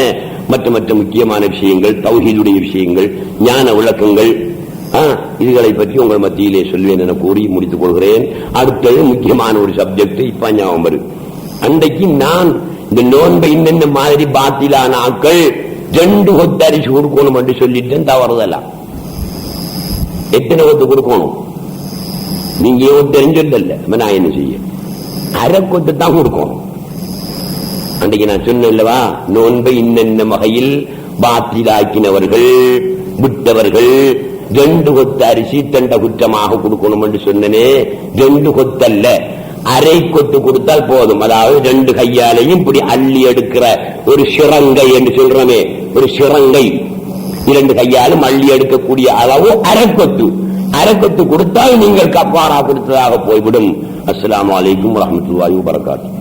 மற்ற முக்கியமான விஷயங்கள், தௌஹீதுடைய விஷயங்கள், ஞான விளக்கங்கள், இதுகளை பற்றி உங்கள் மத்தியிலே சொல்வேன் என கூறி முடித்துக் கொள்கிறேன். அடுத்தது முக்கியமான ஒரு சப்ஜெக்ட் இப்ப ஞாபகம் வரும். அன்றைக்கு நான் இந்த நோன்பை இன்னென்ன மாதிரி பாத்திலான ஆட்கள் 2 கொத்து அரிசி கொடுக்கணும் என்று சொல்லிட்டேன். தவறுதலாம். எத்தனை கொத்து கொடுக்கணும்? நீங்க தெரிஞ்சதில்ல, நான் என்ன செய்ய? அரை கொத்து தான் கொடுக்கணும். அன்றைக்கு நான் சொன்னேன்லவா, நோன்பை இன்னென்ன வகையில் பாத்திலாக்கினவர்கள், விட்டவர்கள் 2 கொத்து அரிசி தண்ட குற்றமாக கொடுக்கணும் என்று சொன்னனே. 2 கொத்தல்ல, அரை கொத்து கொடுத்தால் போதும். அதாவது 2 கையாலையும் இப்படி அள்ளி எடுக்கிற ஒரு சிறங்கை என்று சொல்றமே, ஒரு சிறங்கை 2 கையாலும் அள்ளி எடுக்கக்கூடிய அளவு அரை கொத்து. அரை கொத்து கொடுத்தால் நீங்கள் கஃபாரா கொடுத்ததாக போய்விடும். அஸ்ஸலாமு அலைக்கும் வரஹ்மத்துல்லாஹி வபரகாத்துஹு.